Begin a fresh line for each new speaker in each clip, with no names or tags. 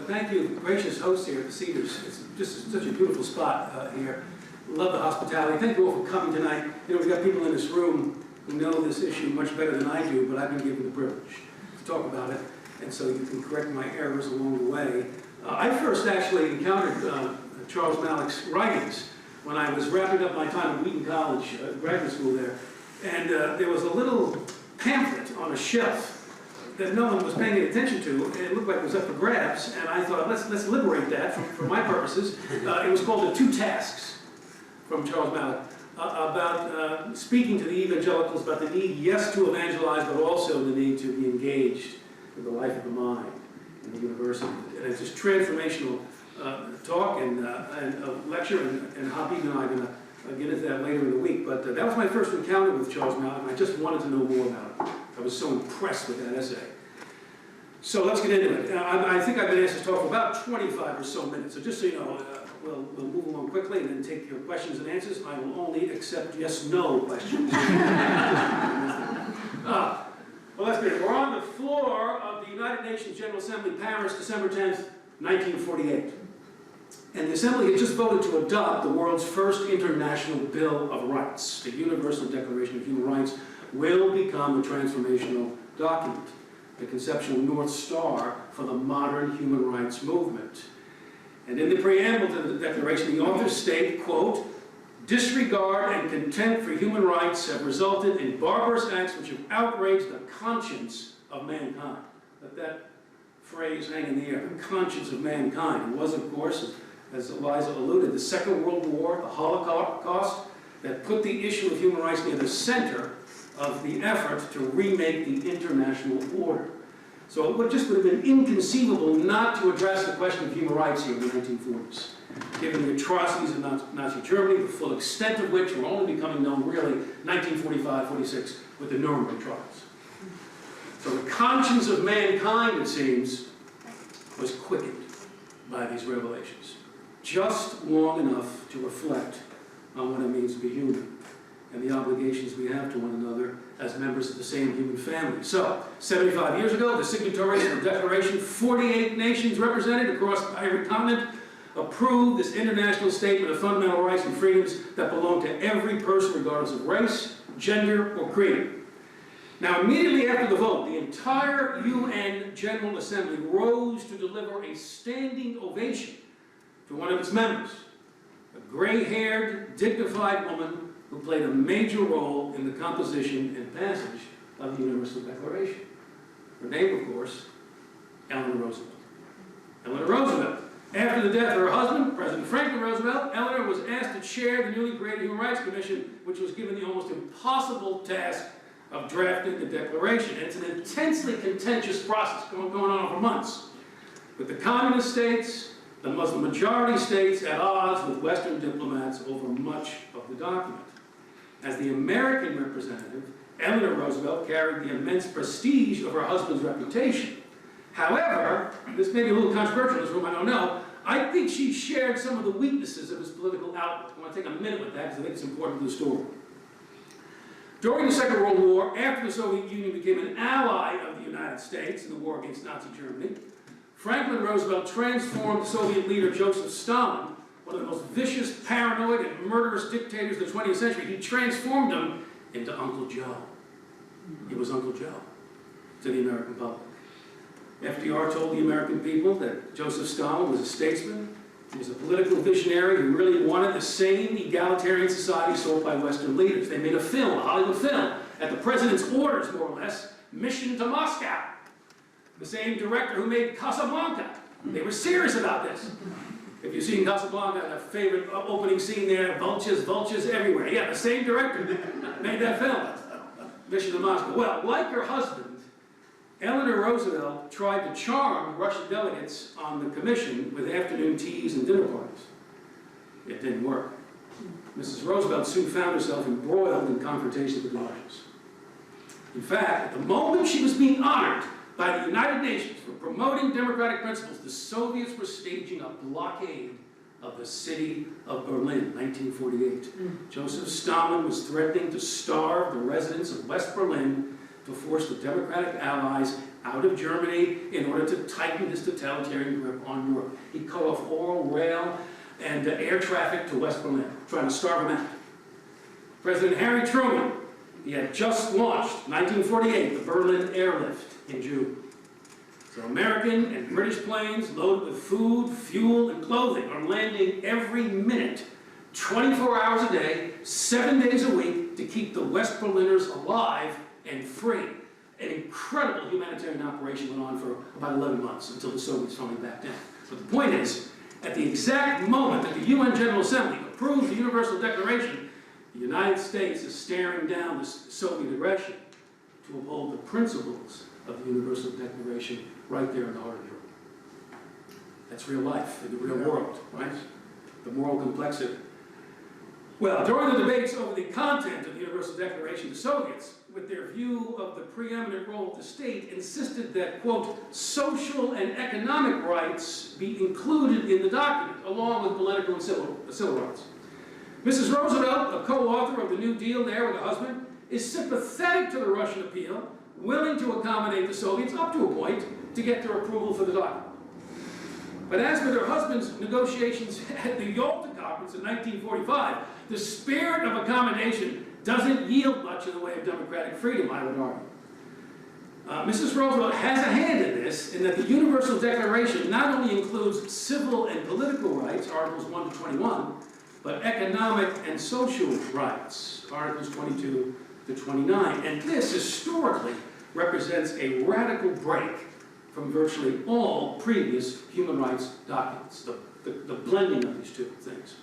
thank you, gracious hosts here at the Cedars. It's just such a beautiful spot here. Love the hospitality. Thank you all for coming tonight. You know, we've got people in this room who know this issue much better than I do, but I've been given the privilege to talk about it, and so you can correct my errors along the way. I first actually encountered Charles Malik's writings when I was wrapping up my time at Wheaton College, graduate school there, and there was a little pamphlet on a shelf that no one was paying any attention to. It looked like it was up for grabs, and I thought, let's liberate that for my purposes. It was called The Two Tasks from Charles Malik, about speaking to the evangelicals about the need, yes, to evangelize, but also the need to be engaged with the life of the mind in the university. And it's just transformational talk and lecture, and Habib and I are going to get into that later in the week. But that was my first encounter with Charles Malik, and I just wanted to know more about it. I was so impressed with that essay. So let's get into it. I think I've been asked to talk for about 25 or so minutes. So just so you know, we'll move along quickly and then take your questions and answers. I will only accept yes/no questions. Well, let's get it. We're on the floor of the United Nations General Assembly, Paris, December 10th, 1948. And the Assembly had just voted to adopt the world's first international Bill of Rights. The Universal Declaration of Human Rights will become a transformational document, the conceptual North Star for the modern human rights movement. And in the preamble to the Declaration, the authors state, quote, "Disregard and contempt for human rights have resulted in barbarous acts which have outraged the conscience of mankind." Let that phrase hang in the air, the conscience of mankind. It was, of course, as Liza alluded, the Second World War, the Holocaust, that put the issue of human rights near the center of the effort to remake the international order. So it would have been inconceivable not to address the question of human rights here in the 1940s, given the atrocities of Nazi Germany, the full extent of which were only becoming known really 1945-46 with the Nuremberg trials. So the conscience of mankind, it seems, was quickened by these revelations, just long enough to reflect on what it means to be human and the obligations we have to one another as members of the same human family. So, 75 years ago, the signatories of the Declaration, 48 nations represented across every continent, approved this international statement of fundamental rights and freedoms that belong to every person regardless of race, gender, or creed. Now, immediately after the vote, the entire UN General Assembly rose to deliver a standing ovation to one of its members, a gray-haired, dignified woman who played a major role in the composition and passage of the Universal Declaration. Her name, of course, Eleanor Roosevelt. Eleanor Roosevelt. After the death of her husband, President Franklin Roosevelt, Eleanor was asked to chair the newly created Human Rights Commission, which was given the almost impossible task of drafting the Declaration. And it's an intensely contentious process going on for months, with the communist states, the Muslim majority states at odds with Western diplomats over much of the document. As the American representative, Eleanor Roosevelt carried the immense prestige of her husband's reputation. However, this may be a little controversial in this room, I don't know, I think she shared some of the weaknesses of his political outlook. I want to take a minute with that because I think it's important to the story. During the Second World War, after the Soviet Union became an ally of the United States in the war against Nazi Germany, Franklin Roosevelt transformed Soviet leader Joeseph Stalin, one of the most vicious, paranoid, and murderous dictators of the 20th century. He transformed him into Uncle Joe. He was Uncle Joe to the American public. FDR told the American people that Joeseph Stalin was a statesman, he was a political visionary who really wanted the same egalitarian society sought by Western leaders. They made a film, a Hollywood film, at the president's orders, more or less, Mission to Moscow. The same director who made Casablanca. They were serious about this. If you've seen Casablanca, that favorite opening scene there, vultures everywhere. Yeah, the same director made that film, Mission to Moscow. Well, like her husband, Eleanor Roosevelt tried to charm Russian delegates on the commission with afternoon teas and dinner parties. It didn't work. Mrs. Roosevelt soon found herself embroiled in confrontation with the Russians. In fact, at the moment she was being honored by the United Nations for promoting democratic principles, the Soviets were staging a blockade of the city of Berlin, 1948. Joseph Stalin was threatening to starve the residents of West Berlin to force the democratic allies out of Germany in order to tighten his totalitarian grip on Europe. He cut off all rail and air traffic to West Berlin, trying to starve them out. President Harry Truman, he had just launched, 1948, the Berlin airlift in June. So American and British planes loaded with food, fuel, and clothing are landing every minute, 24 hours a day, 7 days a week, to keep the West Berliners alive and free. An incredible humanitarian operation went on for about 11 months until the Soviets finally backed down. But the point is, at the exact moment that the UN General Assembly approved the Universal Declaration, the United States is staring down the Soviet aggression to uphold the principles of the Universal Declaration right there in the heart of Europe. That's real life in the real world, right? The moral complexity. Well, during the debates over the content of the Universal Declaration, the Soviets, with their view of the preeminent role of the state, insisted that, quote, social and economic rights be included in the document, along with political and civil rights. Mrs. Roosevelt, a co-author of the New Deal there with her husband, is sympathetic to the Russian appeal, willing to accommodate the Soviets up to a point to get their approval for the document. But as with her husband's negotiations at the Yalta Conference in 1945, the spirit of accommodation doesn't yield much in the way of democratic freedom, I would argue. Mrs. Roosevelt has a hand in this, in that the Universal Declaration not only includes civil and political rights, Articles 1 to 21, but economic and social rights, Articles 22 to 29. And this, historically, represents a radical break from virtually all previous human rights documents, the blending of these two things.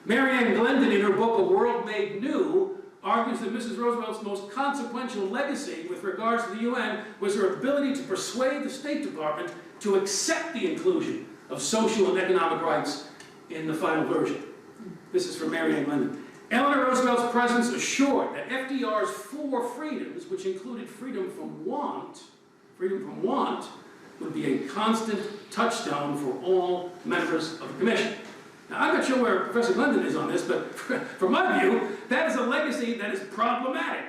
Marianne Glendon, in her book, A World Made New, argues that Mrs. Roosevelt's most consequential legacy with regards to the UN was her ability to persuade the State Department to accept the inclusion of social and economic rights in the final version. This is from Marianne Glendon. Eleanor Roosevelt's presence assured that FDR's 4 freedoms, which included freedom from want, would be a constant touchstone for all members of the Commission. Now, I'm not sure where Professor Glendon is on this, but from my view, that is a legacy that is problematic,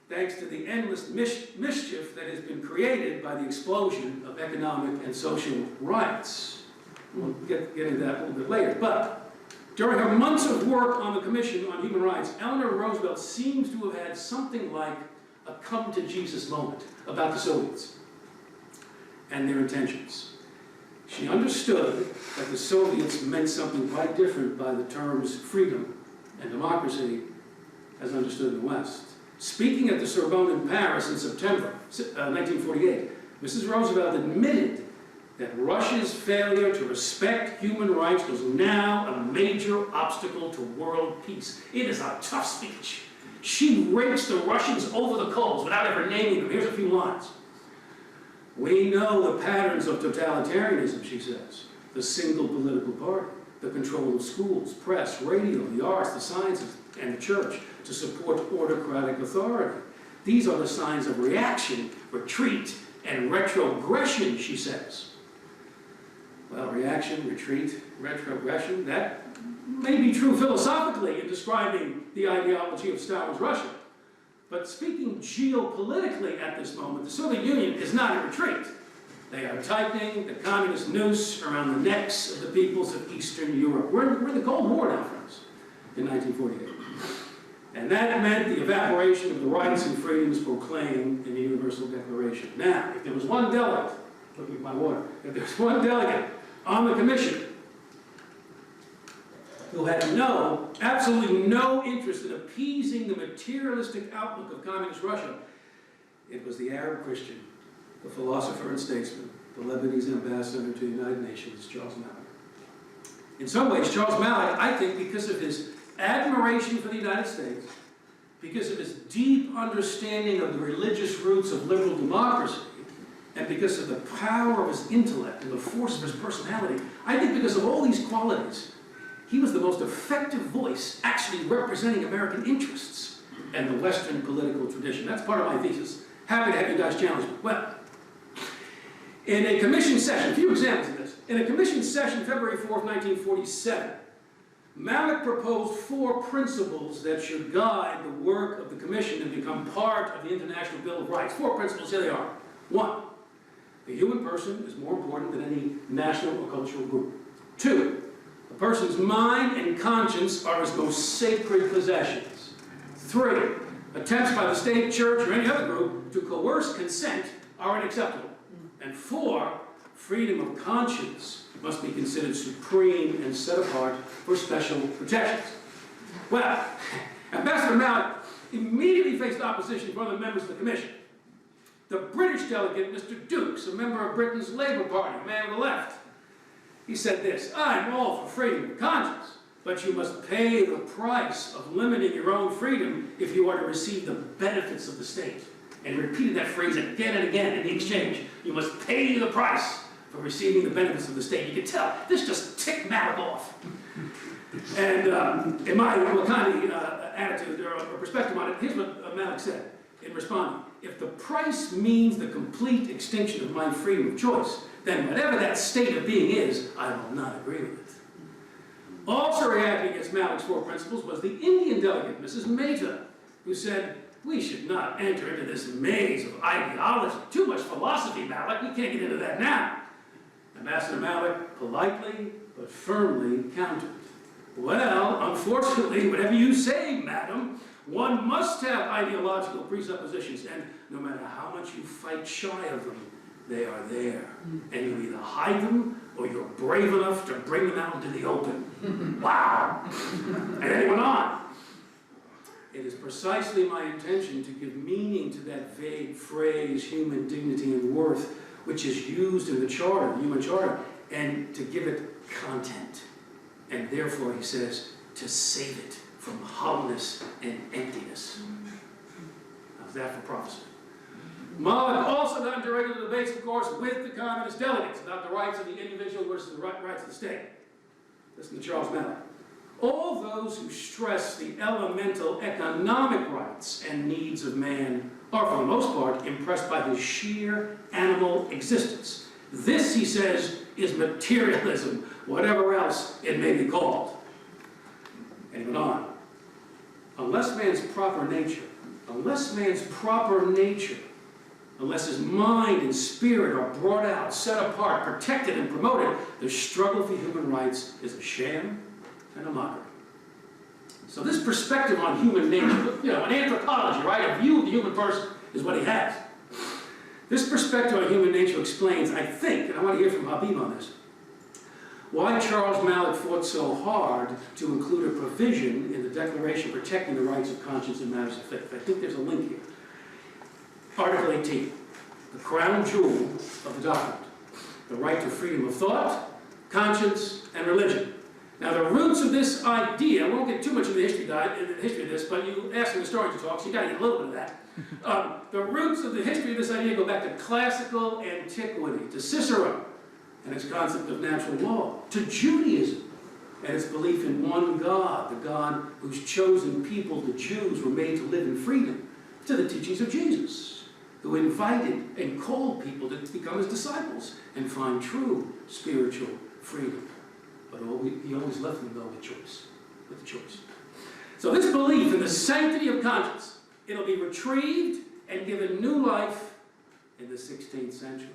thanks to the endless mischief that has been created by the explosion of economic and social rights. We'll get into that a little bit later. But during her months of work on the Commission on Human Rights, Eleanor Roosevelt seems to have had something like a come-to-Jesus moment about the Soviets and their intentions. She understood that the Soviets meant something quite different by the terms freedom and democracy as understood in the West. Speaking at the Sorbonne in Paris in September 1948, Mrs. Roosevelt admitted that Russia's failure to respect human rights was now a major obstacle to world peace. It is a tough speech. She rakes the Russians over the coals without ever naming them. Here's a few lines. We know the patterns of totalitarianism, she says. The single political party, the control of schools, press, radio, the arts, the sciences, and the church to support autocratic authority. These are the signs of reaction, retreat, and retrogression, she says. Well, reaction, retreat, retrogression, that may be true philosophically in describing the ideology of Stalin's Russia. But speaking geopolitically at this moment, the Soviet Union is not in retreat. They are tightening the communist noose around the necks of the peoples of Eastern Europe. We're in the Cold War now, friends, in 1948. And that meant the evaporation of the rights and freedoms proclaimed in the Universal Declaration. Now, if there was one delegate, looking at my water, if there was one delegate on the Commission who had absolutely no interest in appeasing the materialistic outlook of communist Russia, it was the Arab Christian, the philosopher and statesman, the Lebanese ambassador to the United Nations, Charles Malik. In some ways, Charles Malik, I think, because of his admiration for the United States, because of his deep understanding of the religious roots of liberal democracy, and because of the power of his intellect and the force of his personality, I think because of all these qualities, he was the most effective voice actually representing American interests and the Western political tradition. That's part of my thesis. Happy to have you guys challenge me. Well, in a commission session, a few examples of this. In a commission session, February 4th, 1947, Malik proposed 4 principles that should guide the work of the Commission and become part of the International Bill of Rights. 4 principles, here they are. 1, the human person is more important than any national or cultural group. 2, a person's mind and conscience are his most sacred possessions. 3, attempts by the state, church, or any other group to coerce consent are unacceptable. And 4, freedom of conscience must be considered supreme and set apart for special protections. Well, Ambassador Malik immediately faced opposition from other members of the Commission. The British delegate, Mr. Dukes, a member of Britain's Labour Party, a man of the left, he said this: "I'm all for freedom of conscience, but you must pay the price of limiting your own freedom if you are to receive the benefits of the state." And repeated that phrase again and again in the exchange. You must pay the price for receiving the benefits of the state. You can tell, this just ticked Malik off. And in my Loconte attitude or perspective on it, here's what Malik said in responding: "If the price means the complete extinction of my freedom of choice, then whatever that state of being is, I will not agree with it." Also reacting against Malik's 4 principles was the Indian delegate, Mrs. Mehta, who said, "We should not enter into this maze of ideology. Too much philosophy, Malik. We can't get into that now." Ambassador Malik politely but firmly countered, "Well, unfortunately, whatever you say, madam, one must have ideological presuppositions, and no matter how much you fight shy of them, they are there. And you either hide them or you're brave enough to bring them out into the open." Wow! And then he went on. "It is precisely my intention to give meaning to that vague phrase, human dignity and worth, which is used in the Charter, the Human Charter, and to give it content. And therefore," he says, "to save it from hollowness and emptiness." How's that for prophecy? Malik also got into regular debates, of course, with the communist delegates about the rights of the individual versus the rights of the state. Listen to Charles Malik. "All those who stress the elemental economic rights and needs of man are, for the most part, impressed by his sheer animal existence. This," he says, "is materialism, whatever else it may be called." And he went on. Unless man's proper nature, unless his mind and spirit are brought out, set apart, protected, and promoted, the struggle for human rights is a sham and a mockery." So this perspective on human nature, an anthropology, right? A view of the human person is what he has. This perspective on human nature explains, I think, and I want to hear from Habib on this, why Charles Malik fought so hard to include a provision in the Declaration protecting the rights of conscience in matters of faith. I think there's a link here. Article 18, the crown jewel of the document, the right to freedom of thought, conscience, and religion. Now, the roots of this idea, I won't get too much into the history of this, but you ask an historian to talk, so you got to get a little bit of that. The roots of the history of this idea go back to classical antiquity, to Cicero and his concept of natural law, to Judaism and its belief in one God, the God whose chosen people, the Jews, were made to live in freedom, to the teachings of Jesus, who invited and called people to become his disciples and find true spiritual freedom. But he always left them, though, with the choice. So this belief in the sanctity of conscience, it'll be retrieved and given new life in the 16th century,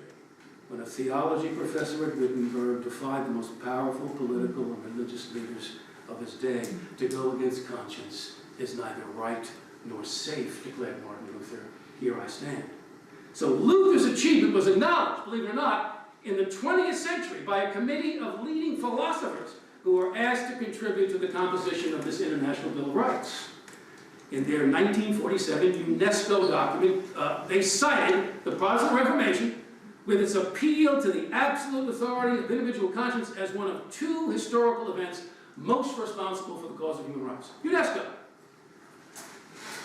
when a theology professor at Wittenberg defied the most powerful political and religious leaders of his day. To go against conscience is neither right nor safe, declared Martin Luther. Here I stand. So Luther's achievement was acknowledged, believe it or not, in the 20th century by a committee of leading philosophers who were asked to contribute to the composition of this International Bill of Rights. In their 1947 UNESCO document, they cited the Protestant Reformation with its appeal to the absolute authority of individual conscience as one of 2 historical events most responsible for the cause of human rights. UNESCO.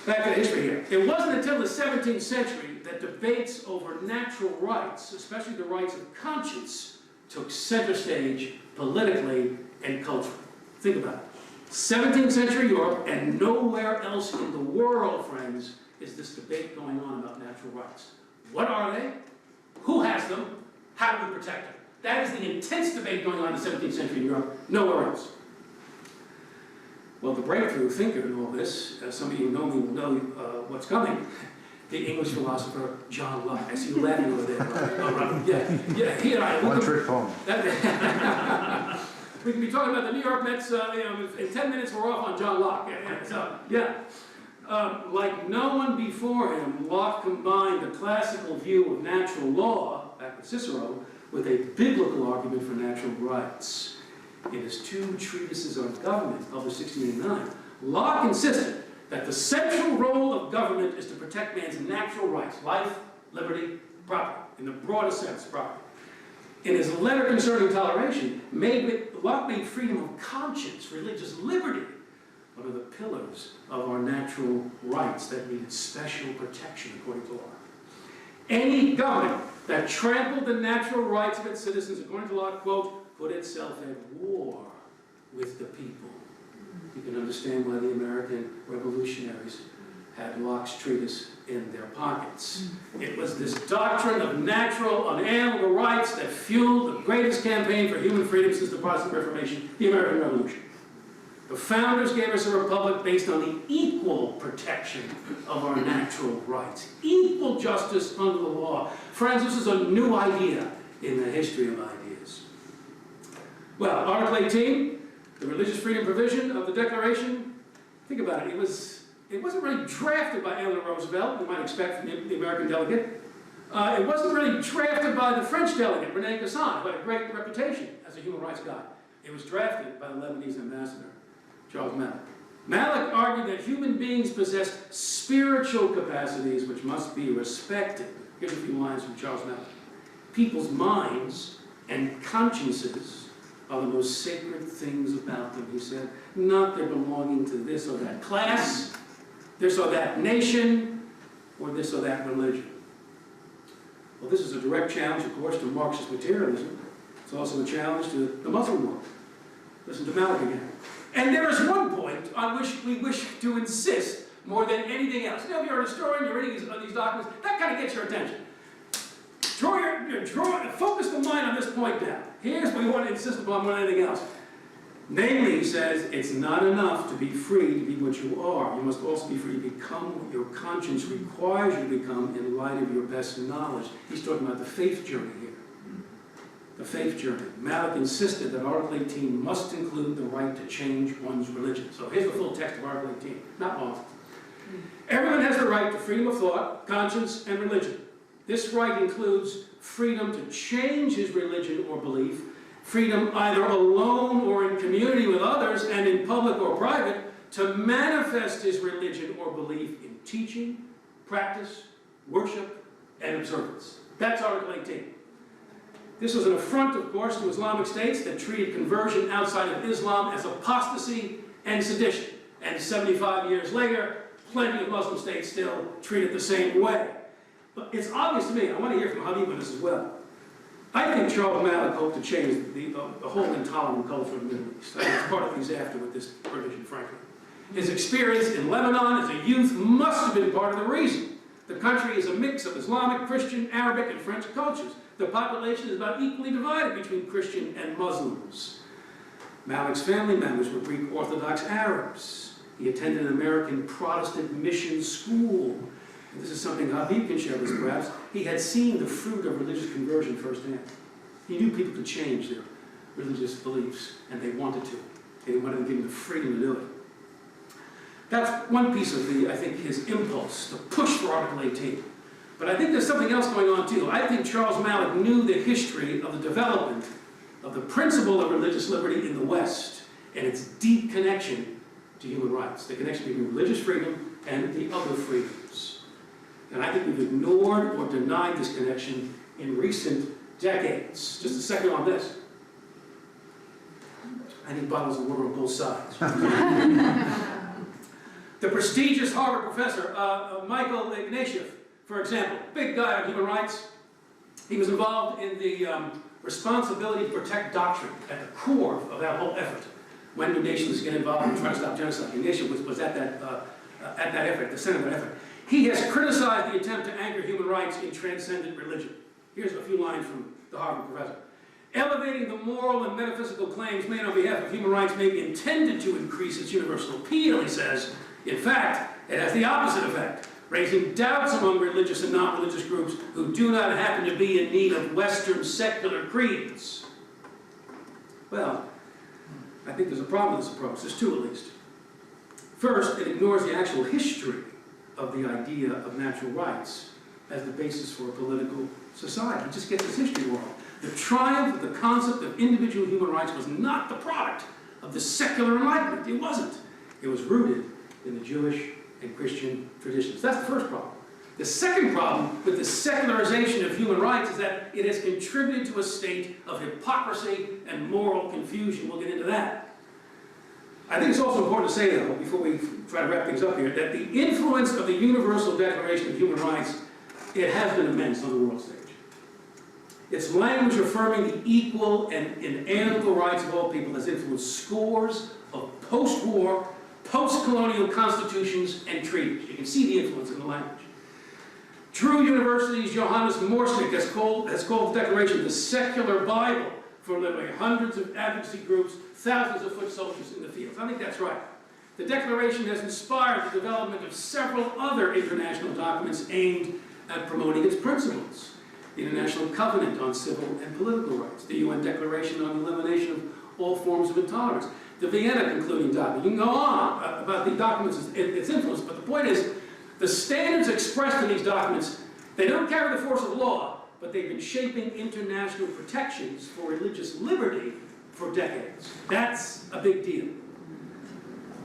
Back to the history here. It wasn't until the 17th century that debates over natural rights, especially the rights of conscience, took center stage politically and culturally. Think about it. 17th century Europe, and nowhere else in the world, friends, is this debate going on about natural rights. What are they? Who has them? How do we protect them? That is the intense debate going on in the 17th century in Europe, nowhere else. Well, the breakthrough thinker in all this, some of you know me will know what's coming, the English philosopher John Locke. I see you laughing over there. Yeah, he and I.
One-trick pony.
We can be talking about the New York Mets, in 10 minutes we're off on John Locke. Like no one before him, Locke combined the classical view of natural law, back with Cicero, with a biblical argument for natural rights. In his 2 treatises on government, published 1689, Locke insisted that the central role of government is to protect man's natural rights, life, liberty, property, in the broadest sense, property. In his letter concerning toleration, Locke made freedom of conscience, religious liberty, one of the pillars of our natural rights that needed special protection according to Locke. Any government that trampled the natural rights of its citizens, according to Locke, quote, put itself at war with the people. You can understand why the American revolutionaries had Locke's treatise in their pockets. It was this doctrine of natural, unalienable rights that fueled the greatest campaign for human freedom since the Protestant Reformation, the American Revolution. The founders gave us a republic based on the equal protection of our natural rights, equal justice under the law. Friends, this is a new idea in the history of ideas. Well, Article 18, the religious freedom provision of the Declaration, think about it, it wasn't really drafted by Eleanor Roosevelt, you might expect from the American delegate. It wasn't really drafted by the French delegate, René Cassin, who had a great reputation as a human rights guy. It was drafted by the Lebanese ambassador, Charles Malik. Malik argued that human beings possess spiritual capacities which must be respected. Here's a few lines from Charles Malik. People's minds and consciences are the most sacred things about them, he said. Not their belonging to this or that class, this or that nation, or this or that religion. Well, this is a direct challenge, of course, to Marxist materialism. It's also a challenge to the Muslim world. Listen to Malik again. And there is one point on which we wish to insist more than anything else. You know, if you're a historian, you're reading these documents, that kind of gets your attention. Focus the mind on this point now. Here's what we want to insist upon more than anything else. Namely, he says, it's not enough to be free to be what you are. You must also be free to become what your conscience requires you to become in light of your best knowledge. He's talking about the faith journey here. The faith journey. Malik insisted that Article 18 must include the right to change one's religion. So here's the full text of Article 18. Not long. Everyone has the right to freedom of thought, conscience, and religion. This right includes freedom to change his religion or belief, freedom either alone or in community with others and in public or private to manifest his religion or belief in teaching, practice, worship, and observance. That's Article 18. This was an affront, of course, to Islamic states that treated conversion outside of Islam as apostasy and sedition. And 75 years later, plenty of Muslim states still treat it the same way. But it's obvious to me, I want to hear from Habib on this as well. I think Charles Malik hoped to change the whole intolerant culture of the Middle East. I think it's part of things after with this provision, frankly. His experience in Lebanon as a youth must have been part of the reason. The country is a mix of Islamic, Christian, Arabic, and French cultures. The population is about equally divided between Christian and Muslims. Malik's family members were Greek Orthodox Arabs. He attended an American Protestant mission school. And this is something Habib can share with us, perhaps. He had seen the fruit of religious conversion firsthand. He knew people could change their religious beliefs, and they wanted to. And he wanted to give them the freedom to do it. That's one piece of I think, his impulse, to push for Article 18. But I think there's something else going on, too. I think Charles Malik knew the history of the development of the principle of religious liberty in the West and its deep connection to human rights, the connection between religious freedom and the other freedoms. And I think we've ignored or denied this connection in recent decades. Just a second on this. I need bottles of water on both sides. The prestigious Harvard professor, Michael Ignatieff, for example, big guy on human rights. He was involved in the responsibility to protect doctrine at the core of that whole effort. When do nations get involved in trying to stop genocide? Ignatieff was at that effort, the center of that effort. He has criticized the attempt to anchor human rights in transcendent religion. Here's a few lines from the Harvard professor. Elevating the moral and metaphysical claims made on behalf of human rights may be intended to increase its universal appeal, he says. In fact, it has the opposite effect, raising doubts among religious and non-religious groups who do not happen to be in need of Western secular creeds. Well, I think there's a problem with this approach. There's two at least. First, it ignores the actual history of the idea of natural rights as the basis for a political society. It just gets its history wrong. The triumph of the concept of individual human rights was not the product of the secular Enlightenment. It wasn't. It was rooted in the Jewish and Christian traditions. That's the first problem. The second problem with the secularization of human rights is that it has contributed to a state of hypocrisy and moral confusion. We'll get into that. I think it's also important to say, though, before we try to wrap things up here, that the influence of the Universal Declaration of Human Rights, it has been immense on the world stage. Its language affirming the equal and inalienable rights of all people has influenced scores of post-war, post-colonial constitutions and treaties. You can see the influence in the language. Drew University's Johannes Morsnick has called the Declaration the secular Bible for literally hundreds of advocacy groups, thousands of foot soldiers in the field. I think that's right. The Declaration has inspired the development of several other international documents aimed at promoting its principles. The International Covenant on Civil and Political Rights, the UN Declaration on the Elimination of All Forms of Intolerance, the Vienna Concluding Document. You can go on about the documents, its influence, but the point is, the standards expressed in these documents, they don't carry the force of law, but they've been shaping international protections for religious liberty for decades. That's a big deal.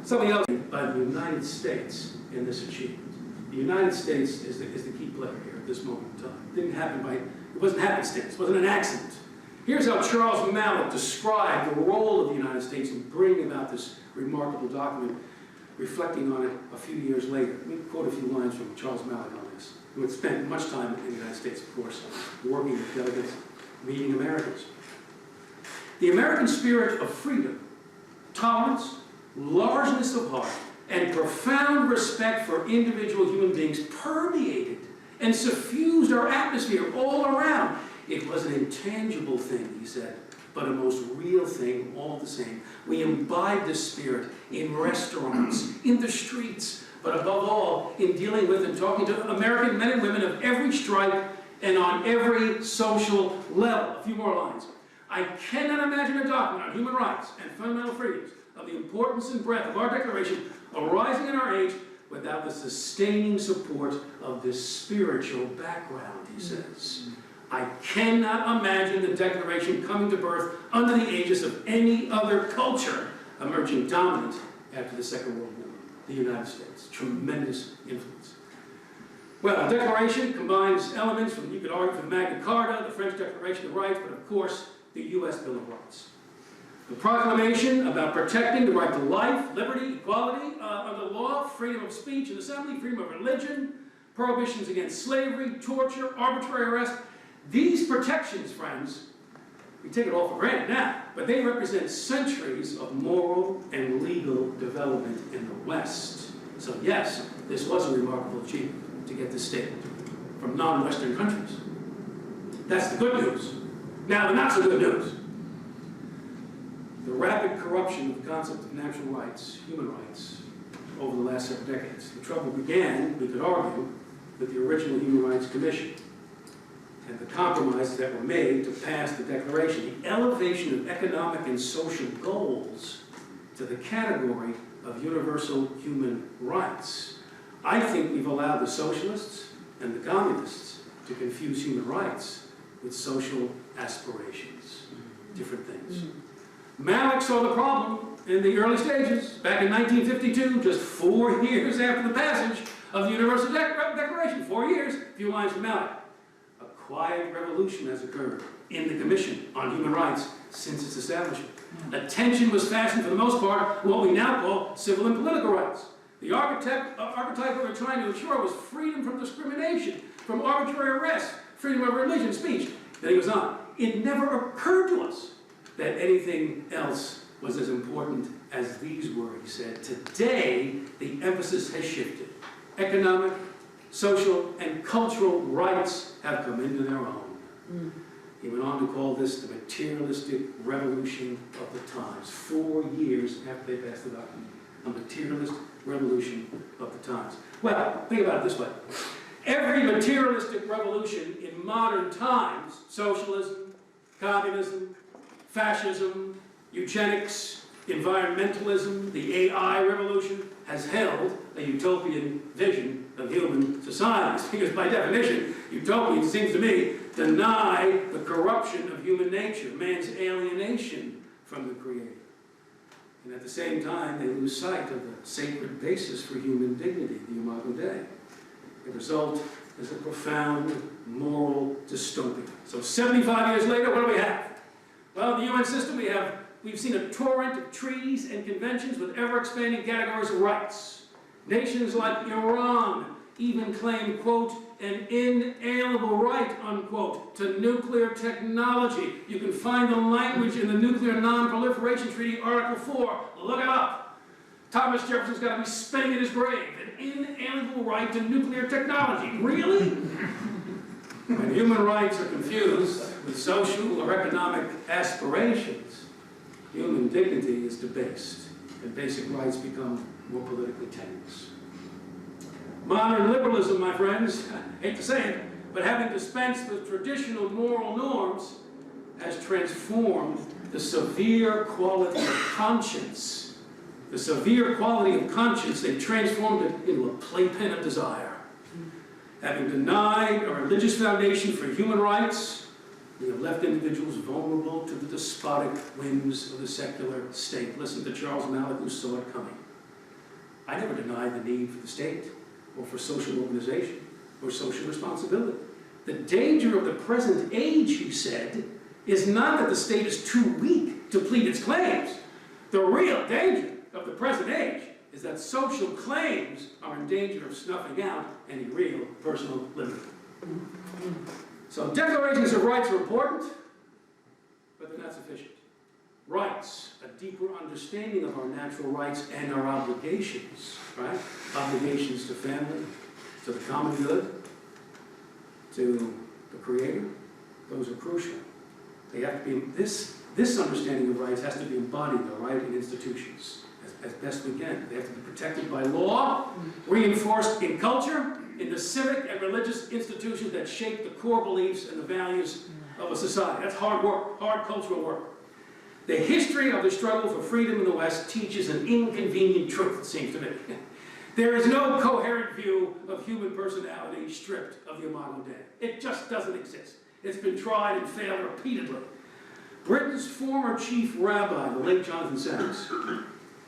Something else by the United States in this achievement. The United States is the key player here at this moment in time. It wasn't happenstance, it wasn't an accident. Here's how Charles Malik described the role of the United States in bringing about this remarkable document, reflecting on it a few years later. Let me quote a few lines from Charles Malik on this, who had spent much time in the United States, of course, working with delegates, meeting Americans. The American spirit of freedom, tolerance, largeness of heart, and profound respect for individual human beings permeated and suffused our atmosphere all around. It was an intangible thing, he said, but a most real thing all the same. We imbibe this spirit in restaurants, in the streets, but above all, in dealing with and talking to American men and women of every stripe and on every social level. A few more lines. I cannot imagine a document on human rights and fundamental freedoms of the importance and breadth of our Declaration arising in our age without the sustaining support of this spiritual background, he says. I cannot imagine the Declaration coming to birth under the aegis of any other culture emerging dominant after the Second World War, the United States. Tremendous influence. Well, the Declaration combines elements from, you could argue, from Magna Carta, the French Declaration of Rights, but of course, the U.S. Bill of Rights. The proclamation about protecting the right to life, liberty, equality under law, freedom of speech and assembly, freedom of religion, prohibitions against slavery, torture, arbitrary arrest. These protections, friends, we take it all for granted now, but they represent centuries of moral and legal development in the West. So yes, this was a remarkable achievement to get this statement from non-Western countries. That's the good news. Now, the not so good news. The rapid corruption of the concept of natural rights, human rights, over the last several decades. The trouble began, we could argue, with the original Human Rights Commission and the compromises that were made to pass the Declaration. The elevation of economic and social goals to the category of universal human rights. I think we've allowed the socialists and the communists to confuse human rights with social aspirations, different things. Malik saw the problem in the early stages, back in 1952, just 4 years after the passage of the Universal Declaration. 4 years, a few lines from Malik. A quiet revolution has occurred in the Commission on Human Rights since its establishment. Attention was fastened, for the most part, on what we now call civil and political rights. The archetype we were trying to ensure was freedom from discrimination, from arbitrary arrest, freedom of religion, speech. Then he goes on. It never occurred to us that anything else was as important as these were, he said. Today, the emphasis has shifted. Economic, social, and cultural rights have come into their own. He went on to call this the materialistic revolution of the times. 4 years after they passed the document. A materialist revolution of the times. Well, think about it this way. Every materialistic revolution in modern times, socialism, communism, fascism, eugenics, environmentalism, the AI revolution, has held a utopian vision of human societies. Because by definition, utopian, it seems to me, deny the corruption of human nature, man's alienation from the Creator. And at the same time, they lose sight of the sacred basis for human dignity, the Imago Dei. The result is a profound moral dystopia. So 75 years later, what do we have? Well, in the UN system, we've seen a torrent of treaties and conventions with ever-expanding categories of rights. Nations like Iran even claim, quote, an inalienable right, unquote, to nuclear technology. You can find the language in the Nuclear Non-Proliferation Treaty, Article 4. Look it up. Thomas Jefferson's got to be spinning in his grave. An inalienable right to nuclear technology. Really? When human rights are confused with social or economic aspirations, human dignity is debased, and basic rights become more politically tenuous. Modern liberalism, my friends, I hate to say it, but having dispensed with traditional moral norms, has transformed the severe quality of conscience. The severe quality of conscience, they've transformed it into a playpen of desire. Having denied a religious foundation for human rights, we have left individuals vulnerable to the despotic whims of the secular state. Listen to Charles Malik, who saw it coming. I never denied the need for the state, or for social organization, or social responsibility. The danger of the present age, he said, is not that the state is too weak to plead its claims. The real danger of the present age is that social claims are in danger of snuffing out any real personal liberty. So declarations of rights are important, but they're not sufficient. Rights, a deeper understanding of our natural rights and our obligations, right? Obligations to family, to the common good, to the Creator, those are crucial. They have to be, this understanding of rights has to be embodied, though, right, in institutions as best we can. They have to be protected by law, reinforced in culture, in the civic and religious institutions that shape the core beliefs and the values of a society. That's hard work, hard cultural work. The history of the struggle for freedom in the West teaches an inconvenient truth, it seems to me. There is no coherent view of human personality stripped of the Imago Dei. It just doesn't exist. It's been tried and failed repeatedly. Britain's former chief rabbi, the late Jonathan Sacks,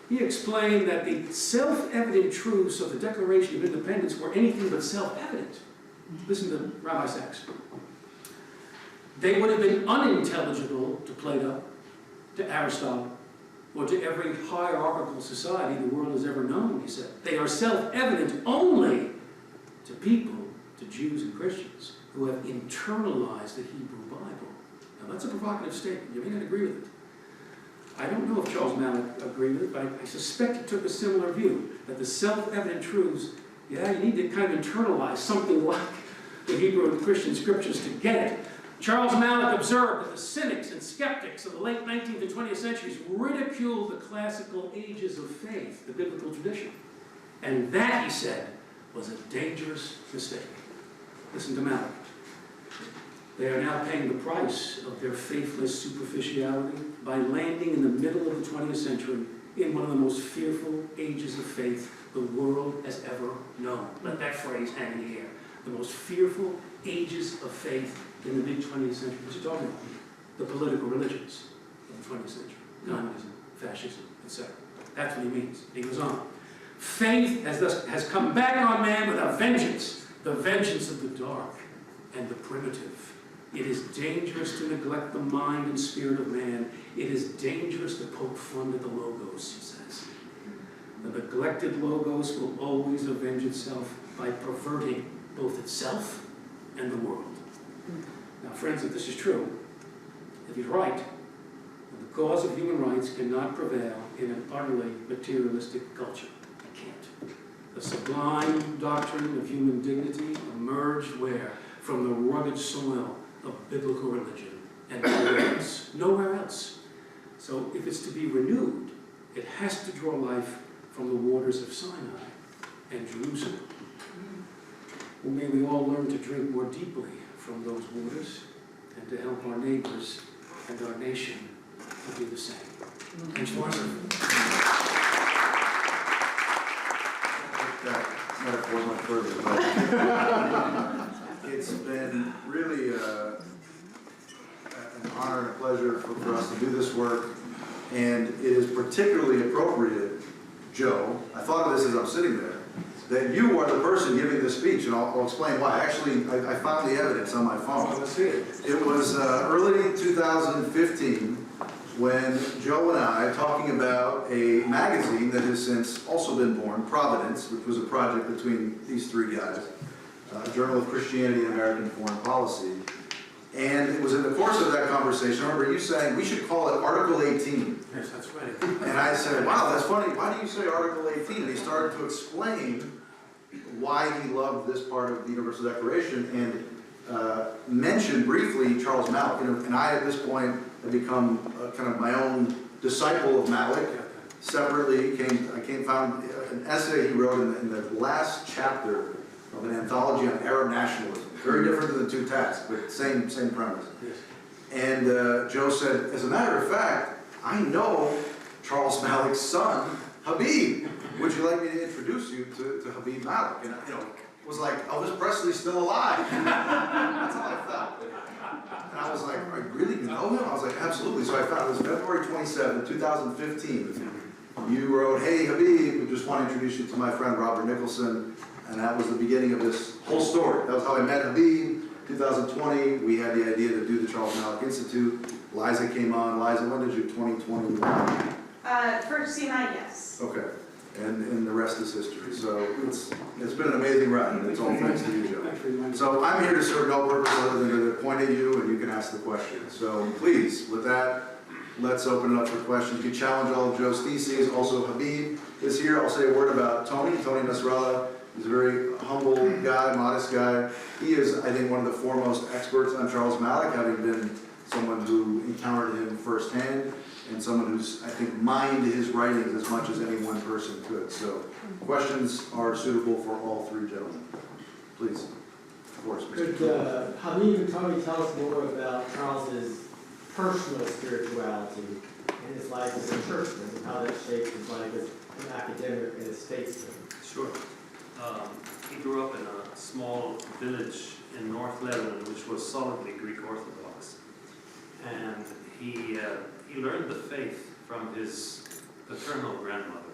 he explained that the self-evident truths of the Declaration of Independence were anything but self-evident. Listen to Rabbi Sacks. They would have been unintelligible to Plato, to Aristotle, or to every hierarchical society the world has ever known, he said. They are self-evident only to people, to Jews and Christians, who have internalized the Hebrew Bible. Now that's a provocative statement. You may not agree with it. I don't know if Charles Malik agreed with it, but I suspect he took a similar view, that the self-evident truths, yeah, you need to kind of internalize something like the Hebrew and Christian scriptures to get it. Charles Malik observed that the cynics and skeptics of the late 19th and 20th centuries ridiculed the classical ages of faith, the biblical tradition. And that, he said, was a dangerous mistake. Listen to Malik. They are now paying the price of their faithless superficiality by landing in the middle of the 20th century in one of the most fearful ages of faith the world has ever known. Let that phrase hang in the air. The most fearful ages of faith in the mid-20th century. What's he talking about? The political religions of the 20th century. Communism, fascism, etc. That's what he means. He goes on. Faith has come back on man with a vengeance. The vengeance of the dark and the primitive. It is dangerous to neglect the mind and spirit of man. It is dangerous to poke fun at the logos, he says. The neglected logos will always avenge itself by perverting both itself and the world. Now, friends, if this is true, if he's right, then the cause of human rights cannot prevail in an utterly materialistic culture. It can't. The sublime doctrine of human dignity emerged where? From the rugged soil of biblical religion, and nowhere else. Nowhere else. So if it's to be renewed, it has to draw life from the waters of Sinai and Jerusalem. Well, may we all learn to drink more deeply from those waters and to help our neighbors and our nation to do the same. Thanks for listening.
That metaphor much further, but it's been really an honor and a pleasure for us to do this work, and it is particularly appropriate, Joe, I thought of this as I'm sitting there, that you are the person giving this speech, and I'll explain why. Actually, I found the evidence on my phone.
Let's see it.
It was early 2015 when Joe and I, talking about a magazine that has since also been born, Providence, which was a project between these three guys, a journal of Christianity and American foreign policy. And it was in the course of that conversation, I remember you saying, we should call it Article 18.
Yes, that's right.
And I said, wow, that's funny. Why do you say Article 18? And he started to explain why he loved this part of the Universal Declaration and mentioned briefly Charles Malik. And I, at this point, had become kind of my own disciple of Malik. Separately, found an essay he wrote in the last chapter of an anthology on Arab nationalism. Very different than the two tasks, but same premise.
Yes.
And Joe said, as a matter of fact, I know Charles Malik's son, Habib. Would you like me to introduce you to Habib Malik? And it was like, Elvis Presley's still alive. That's how I felt. And I was like, I really know him? I was like, absolutely. So I found it was February 27, 2015. You wrote, hey Habib, we just want to introduce you to my friend Robert Nicholoson. And that was the beginning of this whole story. That was how I met Habib. 2020, we had the idea to do the Charles Malik Institute. Liza came on. Liza, when did you, 2021?
For CNI, yes.
Okay. And the rest is history. So it's been an amazing ride, and it's all thanks to you, Joe. So I'm here to serve no purpose other than to point at you, and you can ask the questions. So please, with that, let's open it up for questions. You challenge all of Joe's theses. Also, Habib is here. I'll say a word about Tony Nasrallah. He's a very humble guy, modest guy. He is, I think, one of the foremost experts on Charles Malik, having been someone who encountered him firsthand, and someone who's, I think, mined his writings as much as any one person could. So questions are suitable for all three gentlemen. Please, of course.
Could Habib and Tony tell us more about Charles's personal spirituality and his life as a churchman, and how that shaped his life as an academic and a statesman?
Sure. He grew up in a small village in North Lebanon, which was solidly Greek Orthodox. And he learned the faith from his paternal grandmother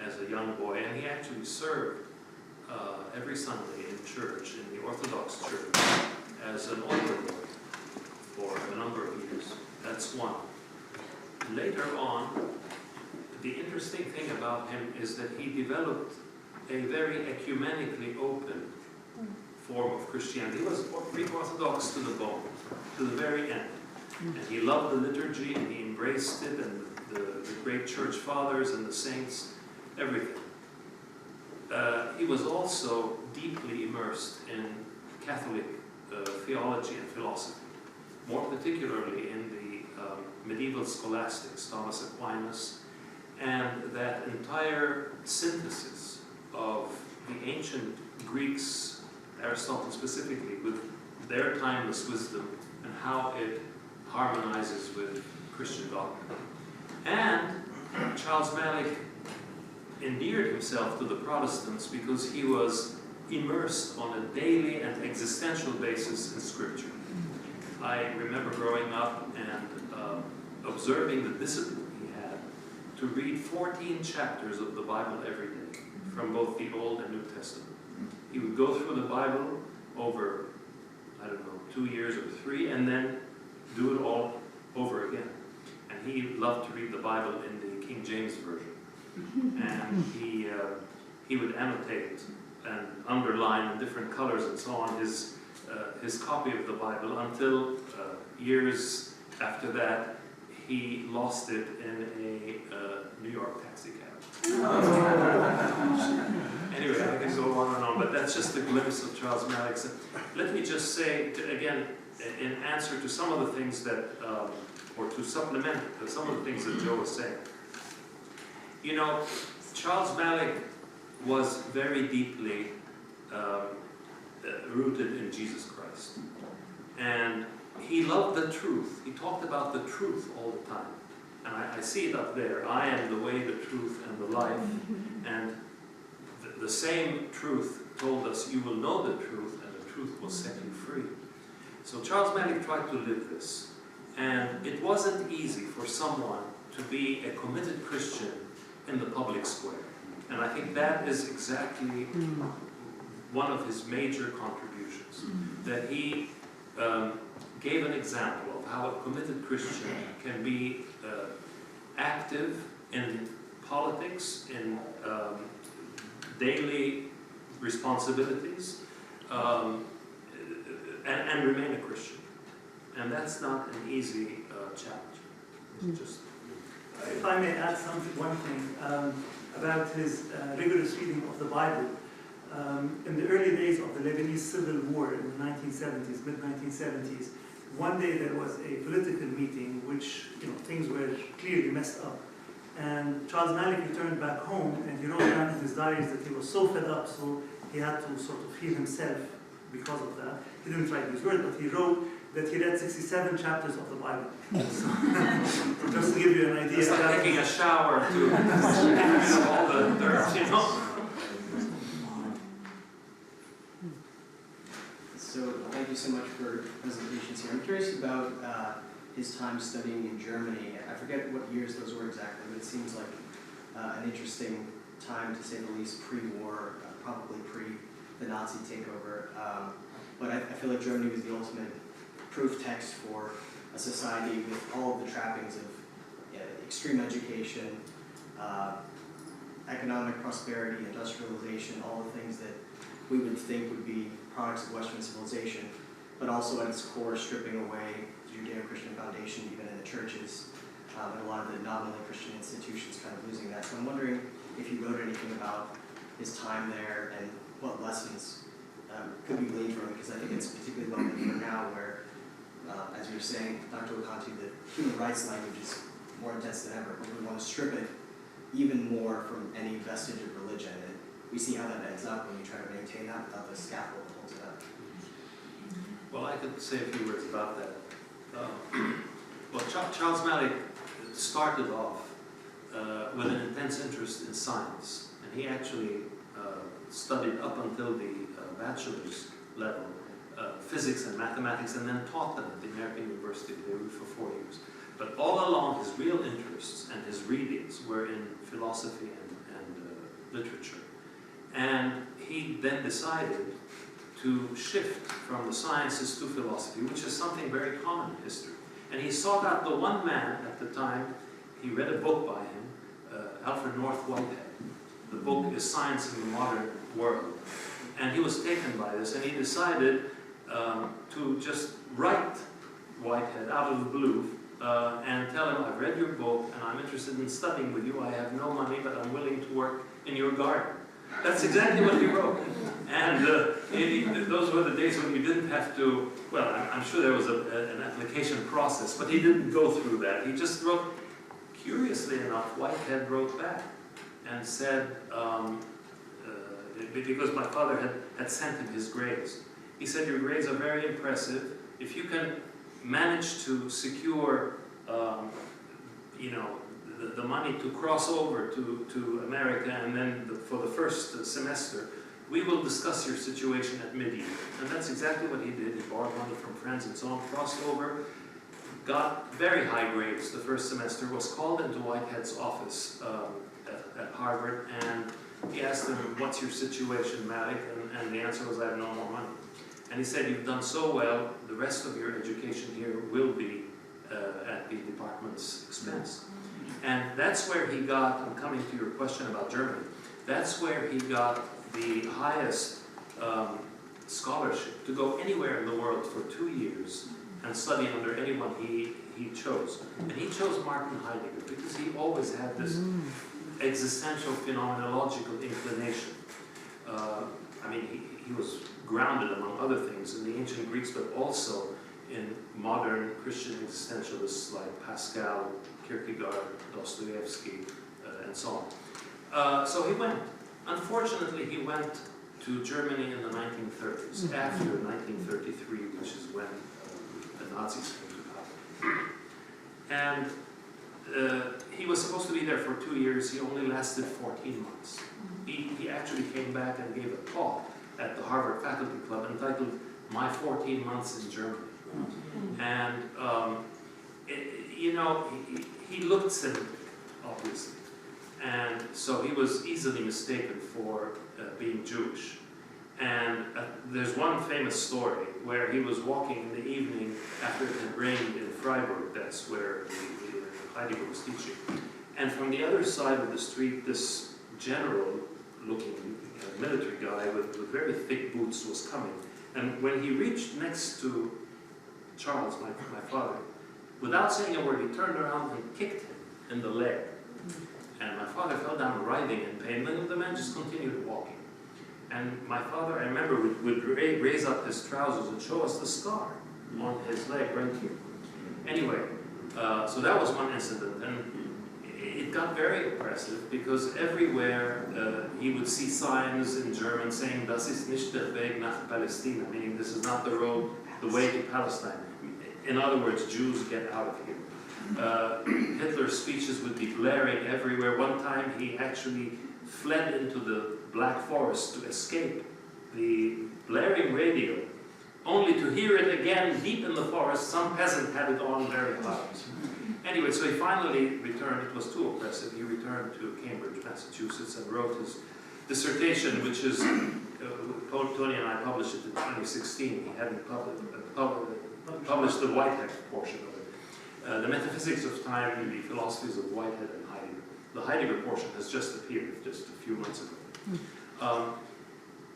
as a young boy, and he actually served every Sunday in church, in the Orthodox church, as an altar boy for a number of years. That's one. Later on, the interesting thing about him is that he developed a very ecumenically open form of Christianity. He was Greek Orthodox to the bone, to the very end. And he loved the liturgy, and he embraced it, and the great church fathers and the saints, everything. He was also deeply immersed in Catholic theology and philosophy, more particularly in the medieval scholastics, Thomas Aquinas, and that entire synthesis of the ancient Greeks, Aristotle specifically, with their timeless wisdom and how it harmonizes with Christian dogma. And Charles Malik endeared himself to the Protestants because he was immersed on a daily and existential basis in Scripture. I remember growing up and observing the discipline he had to read 14 chapters of the Bible every day, from both the Old and New Testament. He would go through the Bible over, 2 years or 3, and then do it all over again. And he loved to read the Bible in the King James Version. And he would annotate and underline in different colors and so on his copy of the Bible until years after that he lost it in a New York taxi cab. Anyway, I can go on and on, but that's just a glimpse of Charles Malik. So let me just say, again, in answer to some of the things that, or to supplement some of the things that Joe was saying. You know, Charles Malik was very deeply rooted in Jesus Christ. And he loved the truth. He talked about the truth all the time. And I see it up there. I am the way, the truth, and the life. And the same truth told us, you will know the truth, and the truth will set you free. So Charles Malik tried to live this. And it wasn't easy for someone to be a committed Christian in the public square. And I think that is exactly one of his major contributions. That he gave an example of how a committed Christian can be active in politics, in daily responsibilities, and remain a Christian. And that's not an easy challenge. Just,
if I may add one thing about his rigorous reading of the Bible. In the early days of the Lebanese Civil War in the 1970s, mid-1970s, one day there was a political meeting which, things were clearly messed up. And Charles Malik returned back home and he wrote down in his diaries that he was so fed up, so he had to sort of heal himself because of that. He didn't write these words, but he wrote that he read 67 chapters of the Bible. So, just to give you an idea.
It's like taking a shower to all the dirt,
So thank you so much for presentations here. I'm curious about his time studying in Germany. I forget what years those were exactly, but it seems like an interesting time, to say the least, pre-war, probably pre the Nazi takeover. But I feel like Germany was the ultimate proof text for a society with all of the trappings of extreme education, economic prosperity, industrialization, all the things that we would think would be products of Western civilization, but also at its core stripping away the Judeo-Christian foundation, even in the churches, and a lot of the nominally Christian institutions kind of losing that. So I'm wondering if you wrote anything about his time there and what lessons could be gleaned from it, because I think it's particularly relevant for now where, as you were saying, Dr. Loconte, the human rights language is more intense than ever. We want to strip it even more from any vestige of religion. And we see how that ends up when you try to maintain that without the scaffold that holds it up.
Well, I could say a few words about that. Well, Charles Malik started off with an intense interest in science, and he actually studied up until the bachelor's level physics and mathematics, and then taught them at the American University of Beirut for 4 years. But all along, his real interests and his readings were in philosophy and literature. And he then decided to shift from the sciences to philosophy, which is something very common in history. And he sought out the one man at the time. He read a book by him, Alfred North Whitehead. The book is Science in the Modern World. And he was taken by this, and he decided to just write Whitehead out of the blue and tell him, I've read your book, and I'm interested in studying with you. I have no money, but I'm willing to work in your garden. That's exactly what he wrote. And those were the days when you didn't have to, well, I'm sure there was an application process, but he didn't go through that. He just wrote, curiously enough, Whitehead wrote back and said, because my father had sent him his grades, he said, your grades are very impressive. If you can manage to secure, the money to cross over to America, and then for the first semester, we will discuss your situation at mid-year. And that's exactly what he did. He borrowed money from friends and so on, crossed over, got very high grades the first semester, was called into Whitehead's office at Harvard, and he asked him, what's your situation, Malik? And the answer was, I have no more money. And he said, you've done so well, the rest of your education here will be at the department's expense. And that's where he got, I'm coming to your question about Germany, that's where he got the highest scholarship to go anywhere in the world for 2 years and study under anyone he chose. And he chose Martin Heidegger because he always had this existential phenomenological inclination. I mean, he was grounded, among other things, in the ancient Greeks, but also in modern Christian existentialists like Pascal, Kierkegaard, Dostoevsky, and so on. So he went. Unfortunately, he went to Germany in the 1930s, after 1933, which is when the Nazis came to power. And he was supposed to be there for 2 years. He only lasted 14 months. He actually came back and gave a talk at the Harvard Faculty Club entitled "My 14 Months in Germany." And, you know, he looked cynical, obviously. And so he was easily mistaken for being Jewish. And there's one famous story where he was walking in the evening after it had rained in Freiburg. That's where Heidegger was teaching. And from the other side of the street, this general-looking military guy with very thick boots was coming. And when he reached next to Charles, my father, without saying a word, he turned around and kicked him in the leg. And my father fell down writhing in pain, and the man just continued walking. And my father, I remember, would raise up his trousers and show us the scar on his leg right here. Anyway, so that was one incident, and it got very oppressive because everywhere he would see signs in German saying, "Das ist nicht der Weg nach Palästina," meaning this is not the road, the way to Palestine. In other words, Jews, get out of here. Hitler's speeches would be blaring everywhere. One time he actually fled into the Black Forest to escape the blaring radio, only to hear it again deep in the forest. Some peasant had it on very loud. Anyway, so he finally returned. It was too oppressive. He returned to Cambridge, Massachusetts, and wrote his dissertation, which is, Tony and I published it in 2016. He hadn't published the Whitehead portion of it. The Metaphysics of Time and the Philosophies of Whitehead and Heidegger. The Heidegger portion has just appeared just a few months ago.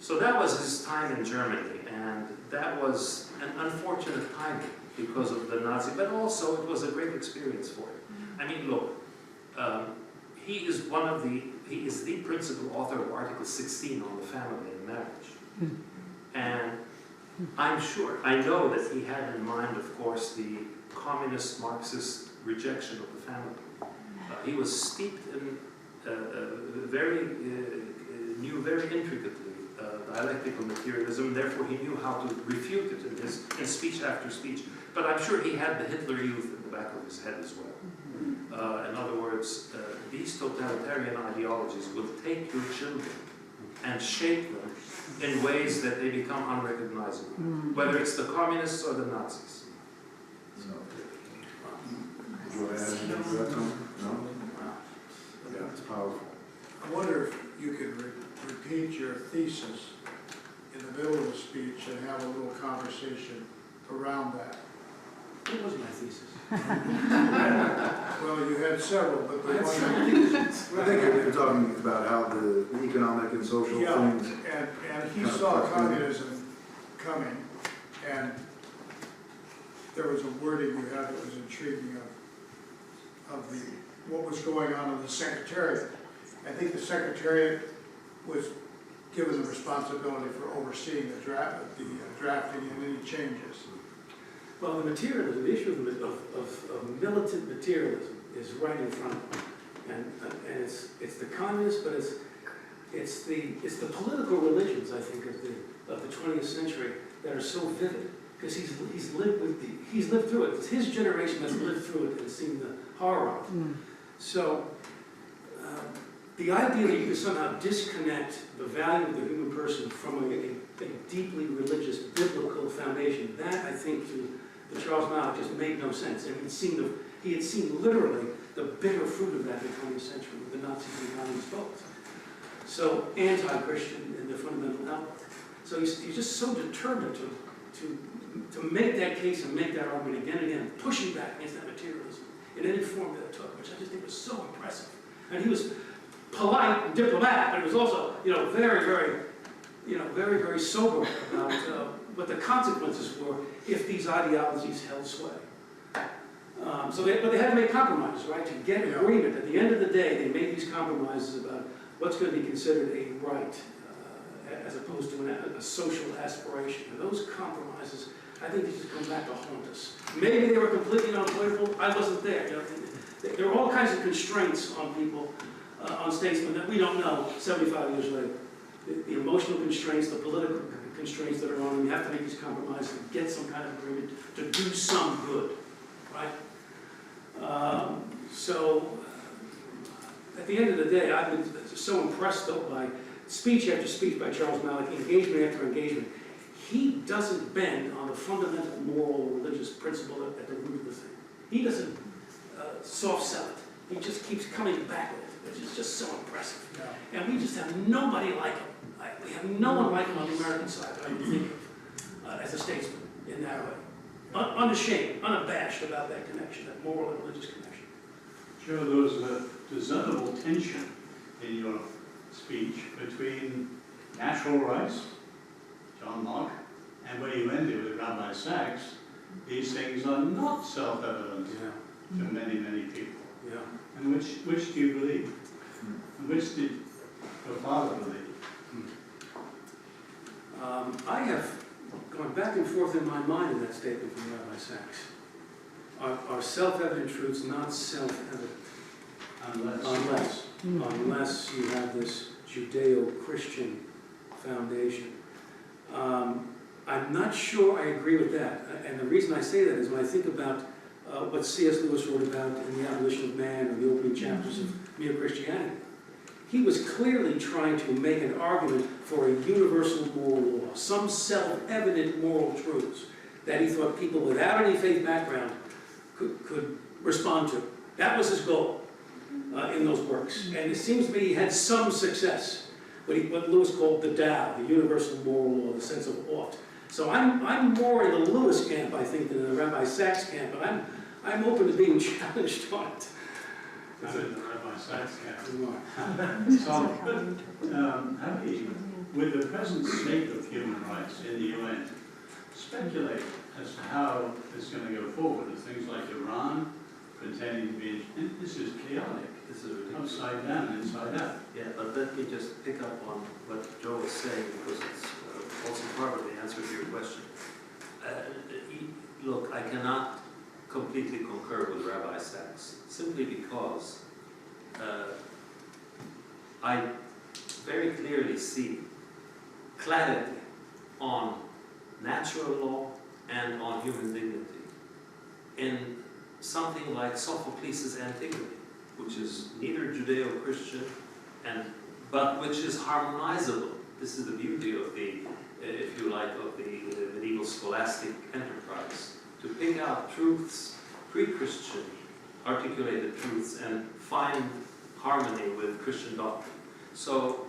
So that was his time in Germany, and that was an unfortunate timing because of the Nazi, but also it was a great experience for him. I mean, look, he is the principal author of Article 16 on the family and marriage. And I know that he had in mind, of course, the communist Marxist rejection of the family. He was steeped in knew very intricately dialectical materialism, therefore he knew how to refute it in speech after speech. But I'm sure he had the Hitler Youth in the back of his head as well. In other words, these totalitarian ideologies will take your children and shape them in ways that they become unrecognizable, whether it's the communists or the Nazis.
So, do you want to add anything to that, Tom? No? Yeah, it's powerful.
I wonder if you could repeat your thesis in the middle of the speech and have a little conversation around that.
What was my thesis?
Well, you had several, but the one
I think you're talking about how the economic and social things.
and he saw communism coming, and there was a wording you had that was intriguing of what was going on in the Secretariat. I think the Secretariat was given the responsibility for overseeing the drafting and any changes.
Well, the materialism, the issue of militant materialism is right in front of him. And it's the communists, but it's the political religions, I think, of the 20th century that are so vivid. Because he's lived through it. It's his generation that's lived through it and seen the horror of it. So the idea that you can somehow disconnect the value of the human person from a deeply religious, biblical foundation, that I think to Charles Malik just made no sense. And he had seen literally the bitter fruit of that in the 20th century with the Nazis and communists both. So anti-Christian in the fundamental outlook. So he's just so determined to make that case and make that argument again and again, pushing back against that materialism in any form that it took, which I just think was so impressive. And he was polite and diplomatic, but he was also, very, very, very, very sober about what the consequences were if these ideologies held sway. But they had to make compromises, right, to get
Yeah.
agreement. At the end of the day, they made these compromises about what's going to be considered a right as opposed to a social aspiration. And those compromises, I think they just come back to haunt us. Maybe they were completely unavoidable. I wasn't there. You know, there are all kinds of constraints on people, on statesmen that we don't know 75 years later. The emotional constraints, the political constraints that are on them. You have to make these compromises and get some kind of agreement to do some good, right? At the end of the day, I've been so impressed though by speech after speech by Charles Malik, engagement after engagement. He doesn't bend on the fundamental moral or religious principle at the root of the thing. He doesn't soft sell it. He just keeps coming back with it, which is just so impressive.
Yeah.
And we just have nobody like him. We have no one like him on the American side that I can think of as a statesman in that way. Unashamed, unabashed about that connection, that moral and religious connection.
Joe, there was a discernible tension in your speech between natural rights, John Locke, and where you ended with Rabbi Sachs. These things are not self-evident to many, many people.
Yeah.
And which do you believe? And which did your father believe?
I have gone back and forth in my mind in that statement from Rabbi Sachs. Are self-evident truths not self-evident? Unless you have this Judeo-Christian foundation. I'm not sure I agree with that. And the reason I say that is when I think about what C.S. Lewis wrote about in The Abolition of Man or the opening chapters of Mere Christianity. He was clearly trying to make an argument for a universal moral law, some self-evident moral truths that he thought people without any faith background could respond to. That was his goal in those works. And it seems to me he had some success, what Lewis called the Tao, the universal moral law, the sense of ought. So I'm more in the Lewis camp, I think, than in the Rabbi Sachs camp, but I'm open to being challenged on it.
I'm in the Rabbi Sachs camp. So, Habib, with the present state of human rights in the UN, speculate as to how it's going to go forward. There's things like Iran pretending to be, this is chaotic.
This is ridiculous.
Upside down, inside out.
Yeah, but let me just pick up on what Joe was saying, because it's also part of the answer to your question. Look, I cannot completely concur with Rabbi Sachs, simply because I very clearly see clarity on natural law and on human dignity in something like Sophocles' Antigone, which is neither Judeo-Christian, but which is harmonizable. This is the beauty of the, if you like, of the medieval scholastic enterprise, to pick out truths, pre-Christian, articulated truths, and find harmony with Christian doctrine. So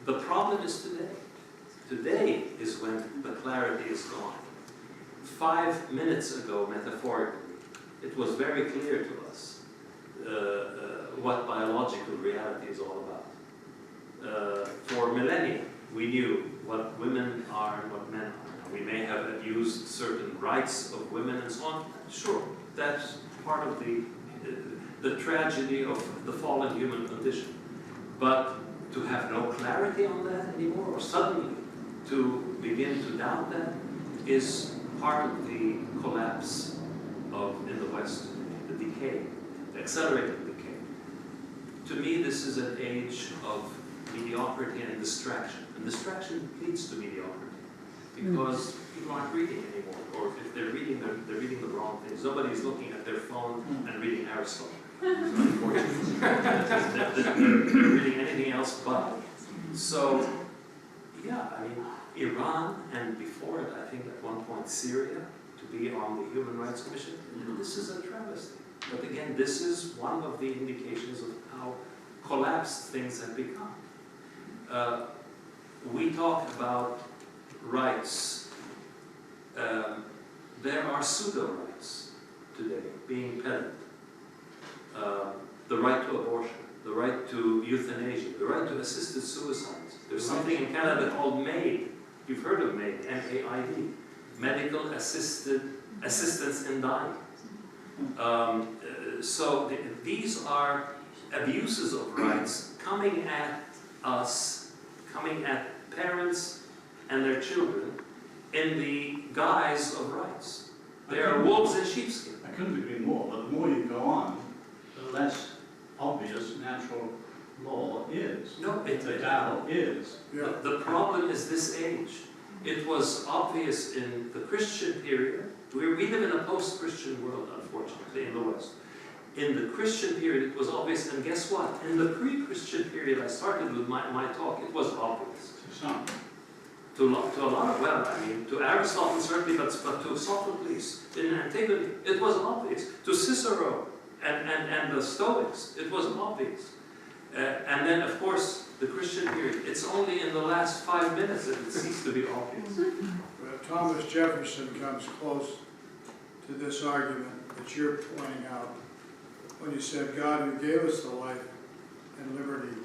the problem is today. Today is when the clarity is gone. 5 minutes ago, metaphorically, it was very clear to us what biological reality is all about. For millennia, we knew what women are and what men are. We may have abused certain rights of women and so on. Sure, that's part of the tragedy of the fallen human condition. But to have no clarity on that anymore, or suddenly to begin to doubt that, is part of the collapse in the West, the decay, the accelerated decay. To me, this is an age of mediocrity and distraction. And distraction leads to mediocrity, because people aren't reading anymore, or if they're reading, they're reading the wrong things. Nobody's looking at their phone and reading Aristotle. Unfortunately, they're reading anything else but. So, yeah, I mean, Iran, and before it, I think at one point Syria, to be on the Human Rights Commission, this is a travesty. But again, this is one of the indications of how collapsed things have become. We talk about rights. There are pseudo-rights today being peddled. The right to abortion, the right to euthanasia, the right to assisted suicide. There's something in Canada called MAID. You've heard of MAID, M-A-I-D. Medical Assisted assistance in dying. These are abuses of rights coming at us, coming at parents and their children in the guise of rights. They are wolves in sheepskin.
I couldn't agree more, but the more you go on, the less obvious natural law is.
No,
The Tao is.
Yeah.
The problem is this age. It was obvious in the Christian period. We live in a post-Christian world, unfortunately, in the West. In the Christian period, it was obvious, and guess what? In the pre-Christian period, I started with my talk, it was obvious.
To some.
To a lot of, well, I mean, to Aristotle certainly, but to Sophocles in antiquity, it was obvious. To Cicero and the Stoics, it was obvious. And then, of course, the Christian period. It's only in the last 5 minutes that it ceased to be obvious.
But Thomas Jefferson comes close to this argument that you're pointing out when you said, God who gave us the life and liberty,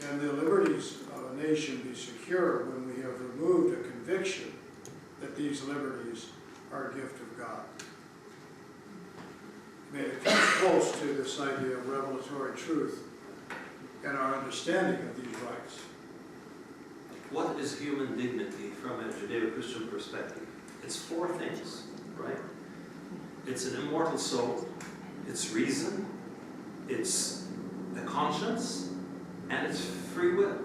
can the liberties of a nation be secure when we have removed a conviction that these liberties are a gift of God? I mean, it comes close to this idea of revelatory truth and our understanding of these rights.
What is human dignity from a Judeo-Christian perspective? It's 4 things, right? It's an immortal soul, it's reason, it's a conscience, and it's free will.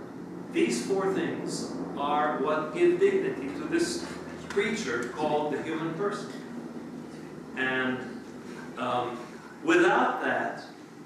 These 4 things are what give dignity to this creature called the human person. And without that,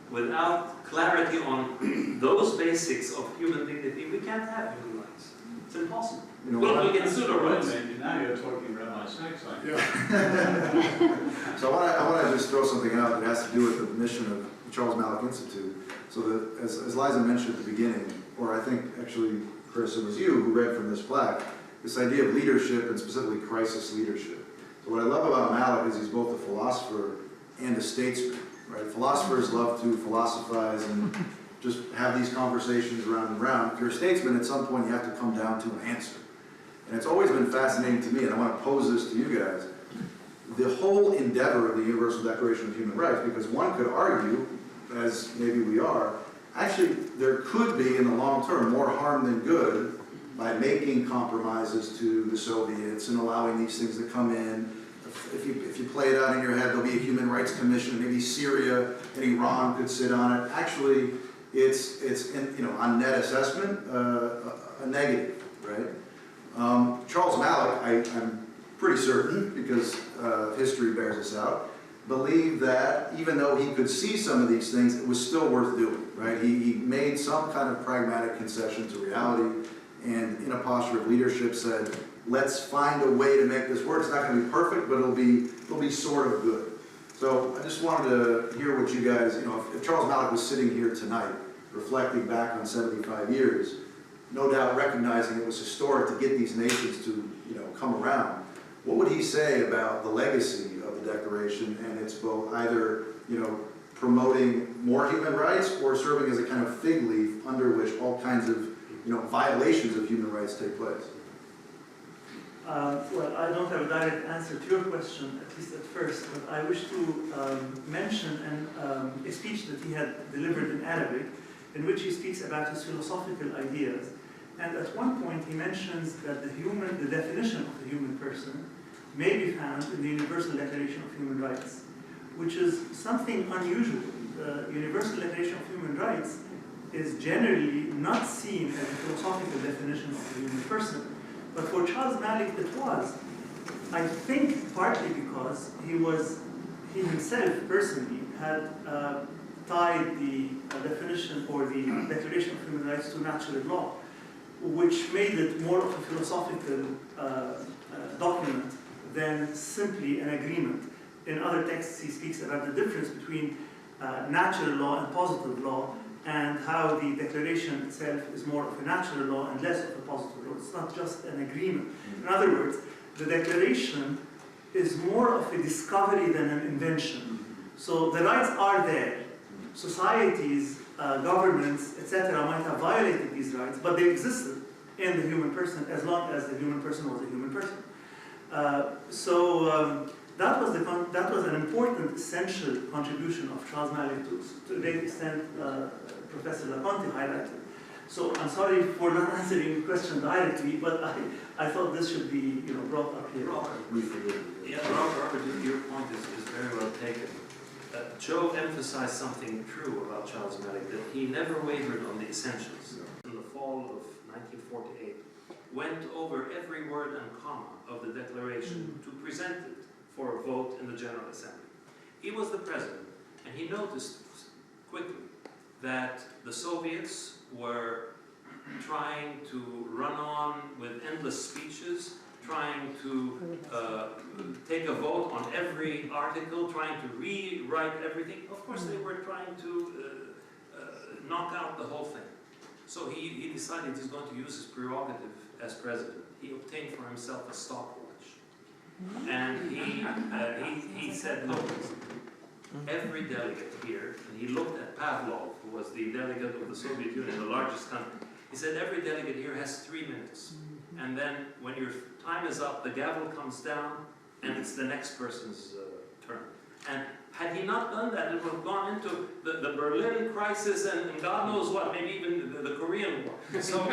without clarity on those basics of human dignity, we can't have human rights. It's impossible.
You know,
Well, we get pseudo rights.
Maybe now you're talking Rabbi Sachs like.
Yeah.
So I want to just throw something out that has to do with the mission of the Charles Malik Institute. So that, as Liza mentioned at the beginning, or I think actually, Chris, it was you who read from this plaque, this idea of leadership and specifically crisis leadership. So what I love about Malik is he's both a philosopher and a statesman, right? Philosophers love to philosophize and just have these conversations around and around. If you're a statesman, at some point you have to come down to an answer. And it's always been fascinating to me, and I want to pose this to you guys, the whole endeavor of the Universal Declaration of Human Rights, because one could argue, as maybe we are, actually there could be in the long term more harm than good by making compromises to the Soviets and allowing these things to come in. If you play it out in your head, there'll be a Human Rights Commission, maybe Syria and Iran could sit on it. Actually, it's in, on net assessment, a negative, right? Charles Malik, I'm pretty certain, because history bears us out, believed that even though he could see some of these things, it was still worth doing, right? He made some kind of pragmatic concession to reality, and in a posture of leadership said, let's find a way to make this work. It's not going to be perfect, but it'll be sort of good. So I just wanted to hear what you guys, if Charles Malik was sitting here tonight, reflecting back on 75 years, no doubt recognizing it was historic to get these nations to, come around, what would he say about the legacy of the Declaration and its both either, promoting more human rights or serving as a kind of fig leaf under which all kinds of, violations of human rights take place?
Well, I don't have a direct answer to your question, at least at first, but I wish to mention a speech that he had delivered in Arabic, in which he speaks about his philosophical ideas. And at one point he mentions that the definition of the human person may be found in the Universal Declaration of Human Rights, which is something unusual. The Universal Declaration of Human Rights is generally not seen as a philosophical definition of the human person. But for Charles Malik it was. I think partly because he himself personally had tied the definition or the Declaration of Human Rights to natural law, which made it more of a philosophical document than simply an agreement. In other texts he speaks about the difference between natural law and positive law, and how the declaration itself is more of a natural law and less of a positive law. It's not just an agreement. In other words, the declaration is more of a discovery than an invention. So the rights are there. Societies, governments, etc. might have violated these rights, but they existed in the human person as long as the human person was a human person. that was an important, essential contribution of Charles Malik to a great extent Professor Loconte highlighted. So I'm sorry for not answering the question directly, but I thought this should be brought up here.
Robert, your point is very well taken. Joe emphasized something true about Charles Malik, that he never wavered on the essentials. In the fall of 1948, went over every word and comma of the Declaration to present it for a vote in the General Assembly. He was the president, and he noticed quickly that the Soviets were trying to run on with endless speeches, trying to take a vote on every article, trying to rewrite everything. Of course, they were trying to knock out the whole thing. So he decided he's going to use his prerogative as president. He obtained for himself a stopwatch. And he said, look, every delegate here, and he looked at Pavlov, who was the delegate of the Soviet Union, the largest country. He said, every delegate here has 3 minutes. And then when your time is up, the gavel comes down, and it's the next person's turn. And had he not done that, it would have gone into the Berlin crisis and God knows what, maybe even the Korean War. So,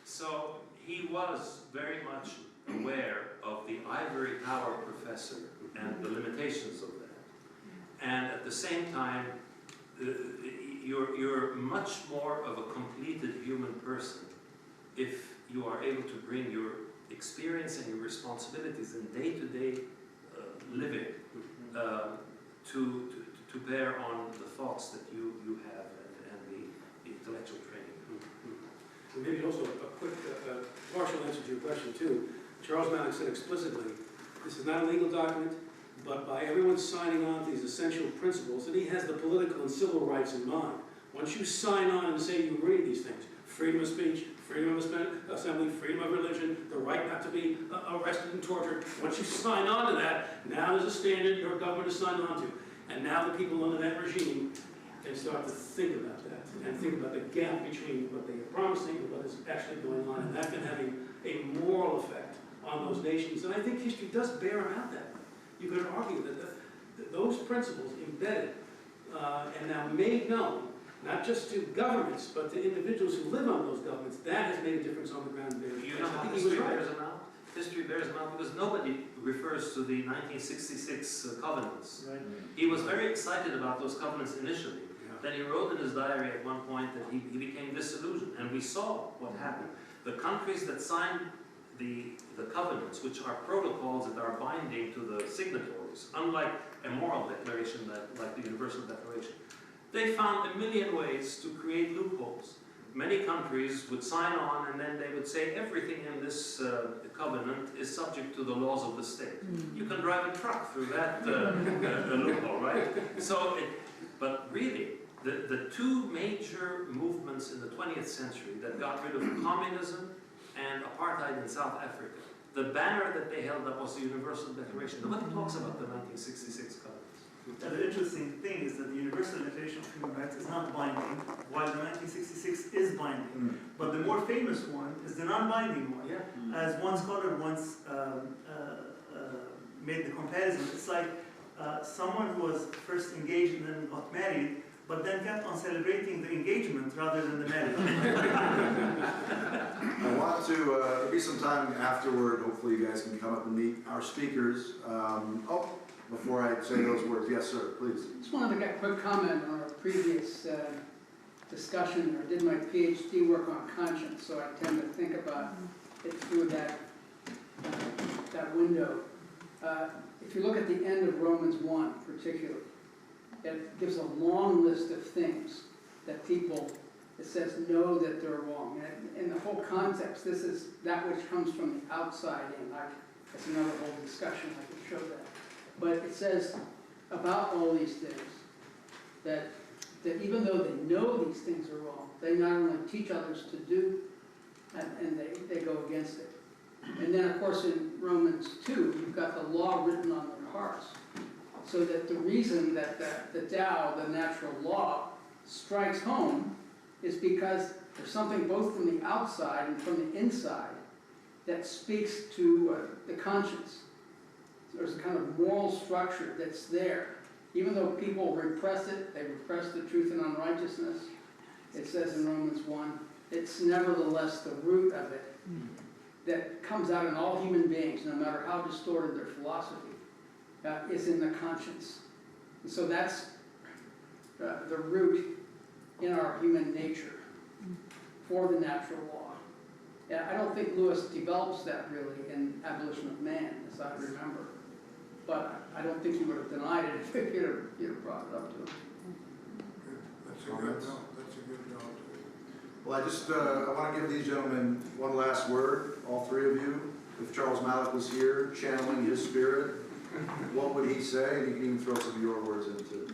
so he was very much aware of the ivory tower professor and the limitations of that. And at the same time, you're much more of a completed human person if you are able to bring your experience and your responsibilities in day-to-day living to bear on the thoughts that you have and the intellectual training.
And maybe also a quick partial answer to your question too. Charles Malik said explicitly, this is not a legal document, but by everyone signing on to these essential principles, and he has the political and civil rights in mind. Once you sign on and say you agree to these things, freedom of speech, freedom of assembly, freedom of religion, the right not to be arrested and tortured, once you sign on to that, now there's a standard your government has signed on to. And now the people under that regime can start to think about that and think about the gap between what they are promising and what is actually going on. And that's been having a moral effect on those nations. And I think history does bear out that. You could argue that those principles embedded and now made known, not just to governments, but to individuals who live on those governments, that has made a difference on the ground there.
You know how history bears them out? History bears them out because nobody refers to the 1966 covenants.
Right.
He was very excited about those covenants initially. Then he wrote in his diary at one point that he became disillusioned, and we saw what happened. The countries that signed the covenants, which are protocols that are binding to the signatories, unlike a moral declaration like the Universal Declaration, they found a million ways to create loopholes. Many countries would sign on and then they would say everything in this covenant is subject to the laws of the state. You can drive a truck through that loophole, right? But really, the two major movements in the 20th century that got rid of communism and apartheid in South Africa, the banner that they held up was the Universal Declaration. Nobody talks about the 1966 covenants.
And the interesting thing is that the Universal Declaration of Human Rights is not binding, while the 1966 is binding. But the more famous one is the non-binding one. As one scholar once made the comparison, it's like someone who was first engaged and then got married, but then kept on celebrating the engagement rather than the marriage.
I want to, there'll be some time afterward, hopefully you guys can come up and meet our speakers. Before I say those words, yes sir, please.
Just wanted to get a quick comment on our previous discussion. I did my PhD work on conscience, so I tend to think about it through that window. If you look at the end of Romans 1 particularly, it gives a long list of things that people, it says know that they're wrong. And in the whole context, this is that which comes from the outside in. That's another whole discussion, I can show that. But it says about all these things that even though they know these things are wrong, they not only teach others to do, and they go against it. And then, of course, in Romans 2, you've got the law written on their hearts. So that the reason that the Tao, the natural law, strikes home is because there's something both from the outside and from the inside that speaks to the conscience. there's a kind of moral structure that's there. Even though people repress it, they repress the truth and unrighteousness, it says in Romans 1, it's nevertheless the root of it that comes out in all human beings, no matter how distorted their philosophy, is in the conscience. And so that's the root in our human nature for the natural law. Yeah, I don't think Lewis develops that really in Abolition of Man, as I remember. But I don't think he would have denied it if you'd have brought it up to him.
That's a good note, that's a good note.
Well, I want to give these gentlemen one last word, all three of you. If Charles Malik was here, channeling his spirit, what would he say? And you can even throw some of your words into it.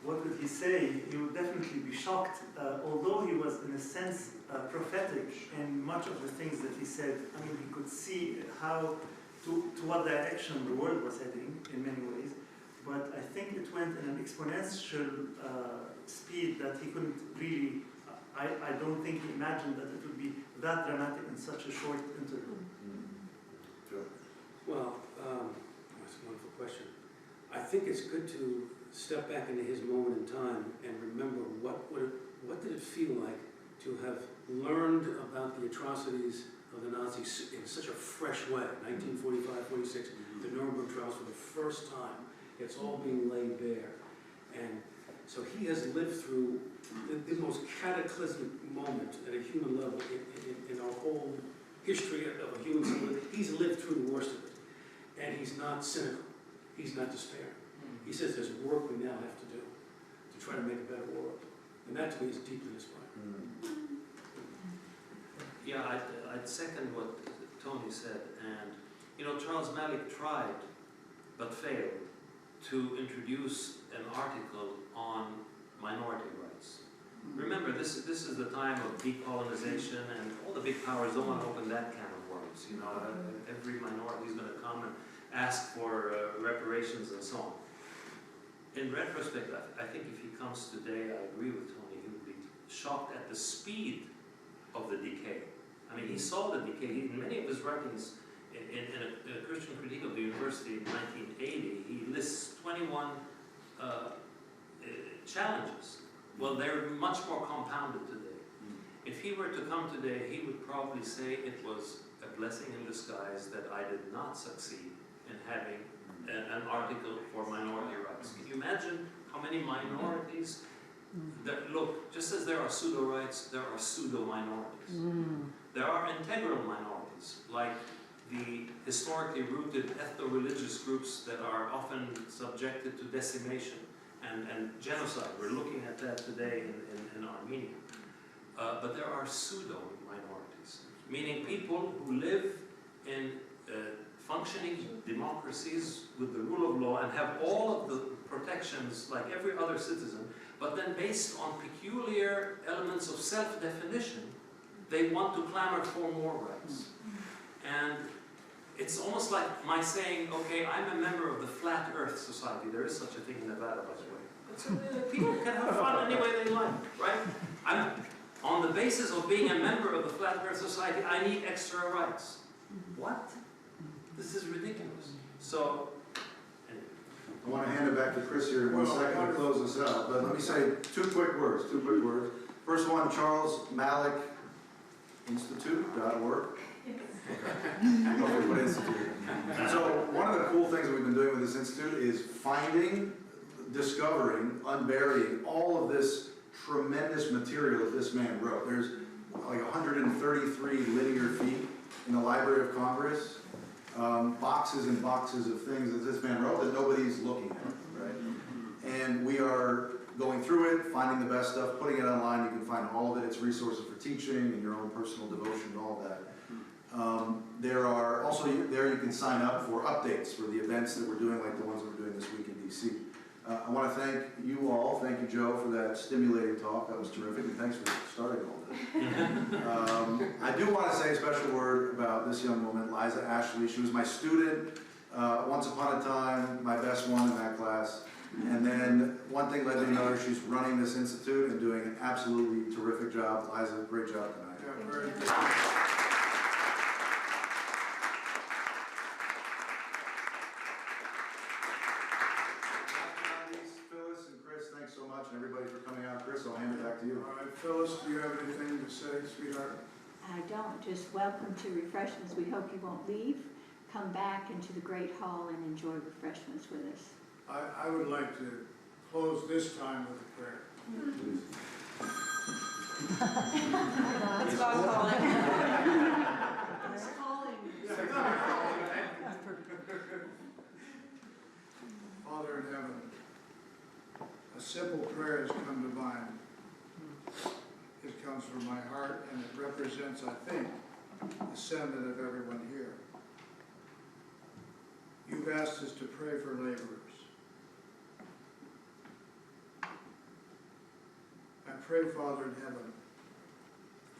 What would he say? He would definitely be shocked, although he was in a sense prophetic in much of the things that he said. I mean, he could see how, to what direction the world was heading in many ways, but I think it went in an exponential speed that he couldn't really, I don't think he imagined that it would be that dramatic in such a short interval.
Joe.
Well, that's a wonderful question. I think it's good to step back into his moment in time and remember what did it feel like to have learned about the atrocities of the Nazis in such a fresh way, 1945, 46, the Nuremberg trials for the first time. It's all being laid bare. And so he has lived through the most cataclysmic moment at a human level in our whole history of a human civilization. He's lived through the worst of it. And he's not cynical. He's not despairing. He says there's work we now have to do to try to make a better world. And that to me is deeply inspiring.
Yeah, I'd second what Tony said. And, you know, Charles Malik tried, but failed, to introduce an article on minority rights. Remember, this is the time of decolonization, and all the big powers don't want to open that can of worms. You know, every minority is going to come and ask for reparations and so on. In retrospect, I think if he comes today, I agree with Tony, he would be shocked at the speed of the decay. I mean, he saw the decay. In many of his writings, in a Christian Critique of the University in 1980, he lists 21 challenges. Well, they're much more compounded today. If he were to come today, he would probably say it was a blessing in disguise that I did not succeed in having an article for minority rights. Can you imagine how many minorities that, look, just as there are pseudo-rights, there are pseudo-minorities. There are integral minorities, like the historically rooted ethno-religious groups that are often subjected to decimation and genocide. We're looking at that today in Armenia. But there are pseudo-minorities, meaning people who live in functioning democracies with the rule of law and have all of the protections like every other citizen, but then based on peculiar elements of self-definition, they want to clamor for more rights. And it's almost like my saying, okay, I'm a member of the Flat Earth Society. There is such a thing in Nevada, by the way. People can have fun any way they like, right? On the basis of being a member of the Flat Earth Society, I need extra rights. What? This is ridiculous. So, anyway.
I want to hand it back to Chris here in 1 second to close this out, but let me say two quick words. First one, Charles Malik Institute.org. Institute. So one of the cool things that we've been doing with this institute is finding, discovering, unburying all of this tremendous material that this man wrote. There's like 133 linear feet in the Library of Congress, boxes and boxes of things that this man wrote that nobody's looking at, right? And we are going through it, finding the best stuff, putting it online. You can find all of it. It's resources for teaching and your own personal devotion and all of that. There are also, there you can sign up for updates for the events that we're doing, like the ones we're doing this week in DC. I want to thank you all. Thank you, Joe, for that stimulating talk. That was terrific, and thanks for starting all this. I do want to say a special word about this young woman, Liza Ashley. She was my student once upon a time, my best one in that class. And then one thing led to another. She's running this institute and doing an absolutely terrific job. Liza, great job tonight.
Yeah, very good. Phyllis, do you have anything to say, sweetheart?
I don't, just welcome to refreshments. We hope you won't leave. Come back into the great hall and enjoy refreshments with us.
I would like to close this time with a prayer.
That's what I'm calling.
It's calling.
Father in heaven, a simple prayer has come to mind. It comes from my heart, and it represents, I think, the sentiment of everyone here. You've asked us to pray for laborers. I pray, Father in heaven,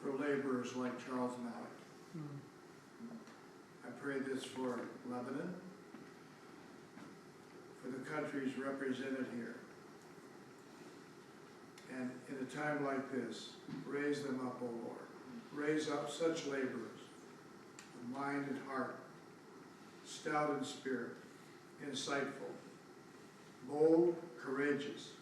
for laborers like Charles Malik. I pray this for Lebanon, for the countries represented here. And in a time like this, raise them up, O Lord. Raise up such laborers of mind and heart, stout in spirit, insightful, bold, courageous,